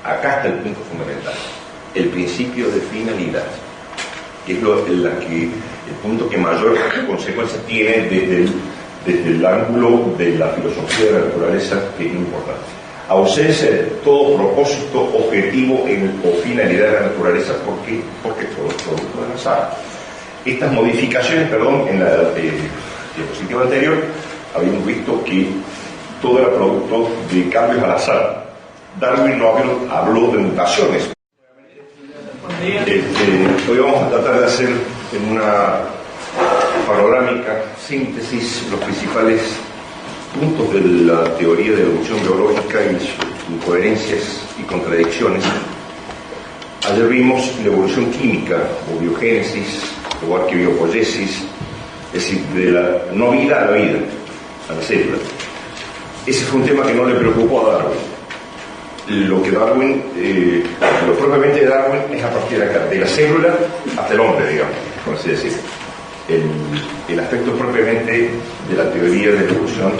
Acá está el punto fundamental. El principio de finalidad, que es el punto que mayor consecuencia tiene desde el ángulo de la filosofía de la naturaleza, que es importante. Ausencia de todo propósito, objetivo o finalidad de la naturaleza, porque todo es producto del azar. estas modificaciones, perdón, en la diapositiva anterior, habíamos visto que todo era producto de cambios al azar. Darwin no habló de mutaciones. Hoy vamos a tratar de hacer en una panorámica síntesis los principales puntos de la teoría de la evolución biológica y sus incoherencias y contradicciones. Ayer vimos la evolución química o biogénesis o arquebiopoiesis, es decir, de la no vida a la vida, a la célula. Ese fue un tema que no le preocupó a Darwin. Lo que Darwin, lo propiamente de Darwin es a partir de la célula hasta el hombre, digamos, por así decirlo. El aspecto propiamente de la teoría de la evolución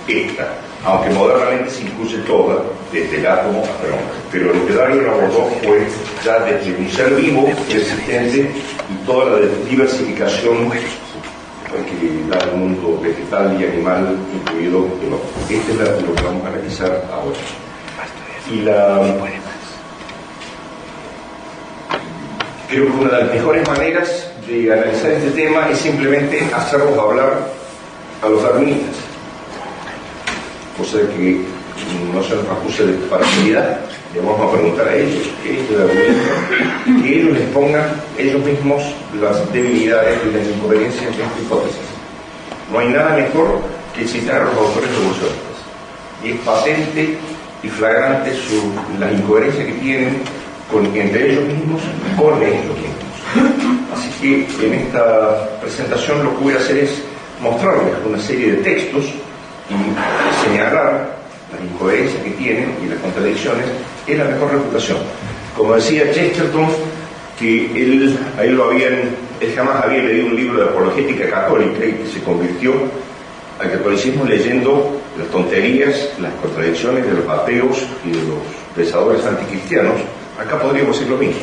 es esta, aunque modernamente se incluye toda, desde el átomo hasta el hombre. Pero lo que Darwin abordó fue ya desde un ser vivo y existente y toda la diversificación que da el mundo vegetal y animal, incluido el hombre. Este es lo que vamos a analizar ahora. Y creo que una de las mejores maneras de analizar este tema es simplemente hacerlos hablar a los darwinistas, cosa que no se nos acuse de parcialidad. Le vamos a preguntar a ellos qué es el darwinismo, que ellos les pongan ellos mismos las debilidades y las incoherencias de esta hipótesis. No hay nada mejor que citar a los autores evolucionistas, y es patente y flagrante las incoherencias que tienen entre ellos mismos y con ellos mismos. Así que en esta presentación lo que voy a hacer es mostrarles una serie de textos y señalar las incoherencias que tienen y las contradicciones. Es la mejor reputación. Como decía Chesterton, que él jamás había leído un libro de apologética católica y que se convirtió al catolicismo leyendo las tonterías, las contradicciones de los ateos y de los pensadores anticristianos. Acá podríamos decir lo mismo.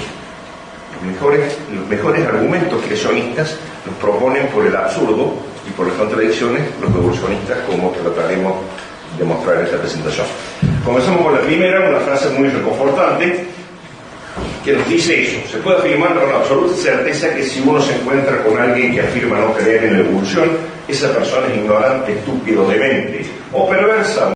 Los mejores argumentos creacionistas los proponen por el absurdo y por las contradicciones los evolucionistas, como trataremos de mostrar en esta presentación. Comenzamos con la primera, una frase muy reconfortante que nos dice eso: se puede afirmar con absoluta certeza que si uno se encuentra con alguien que afirma no creer en la evolución, esa persona es ignorante, estúpido, demente o perversa.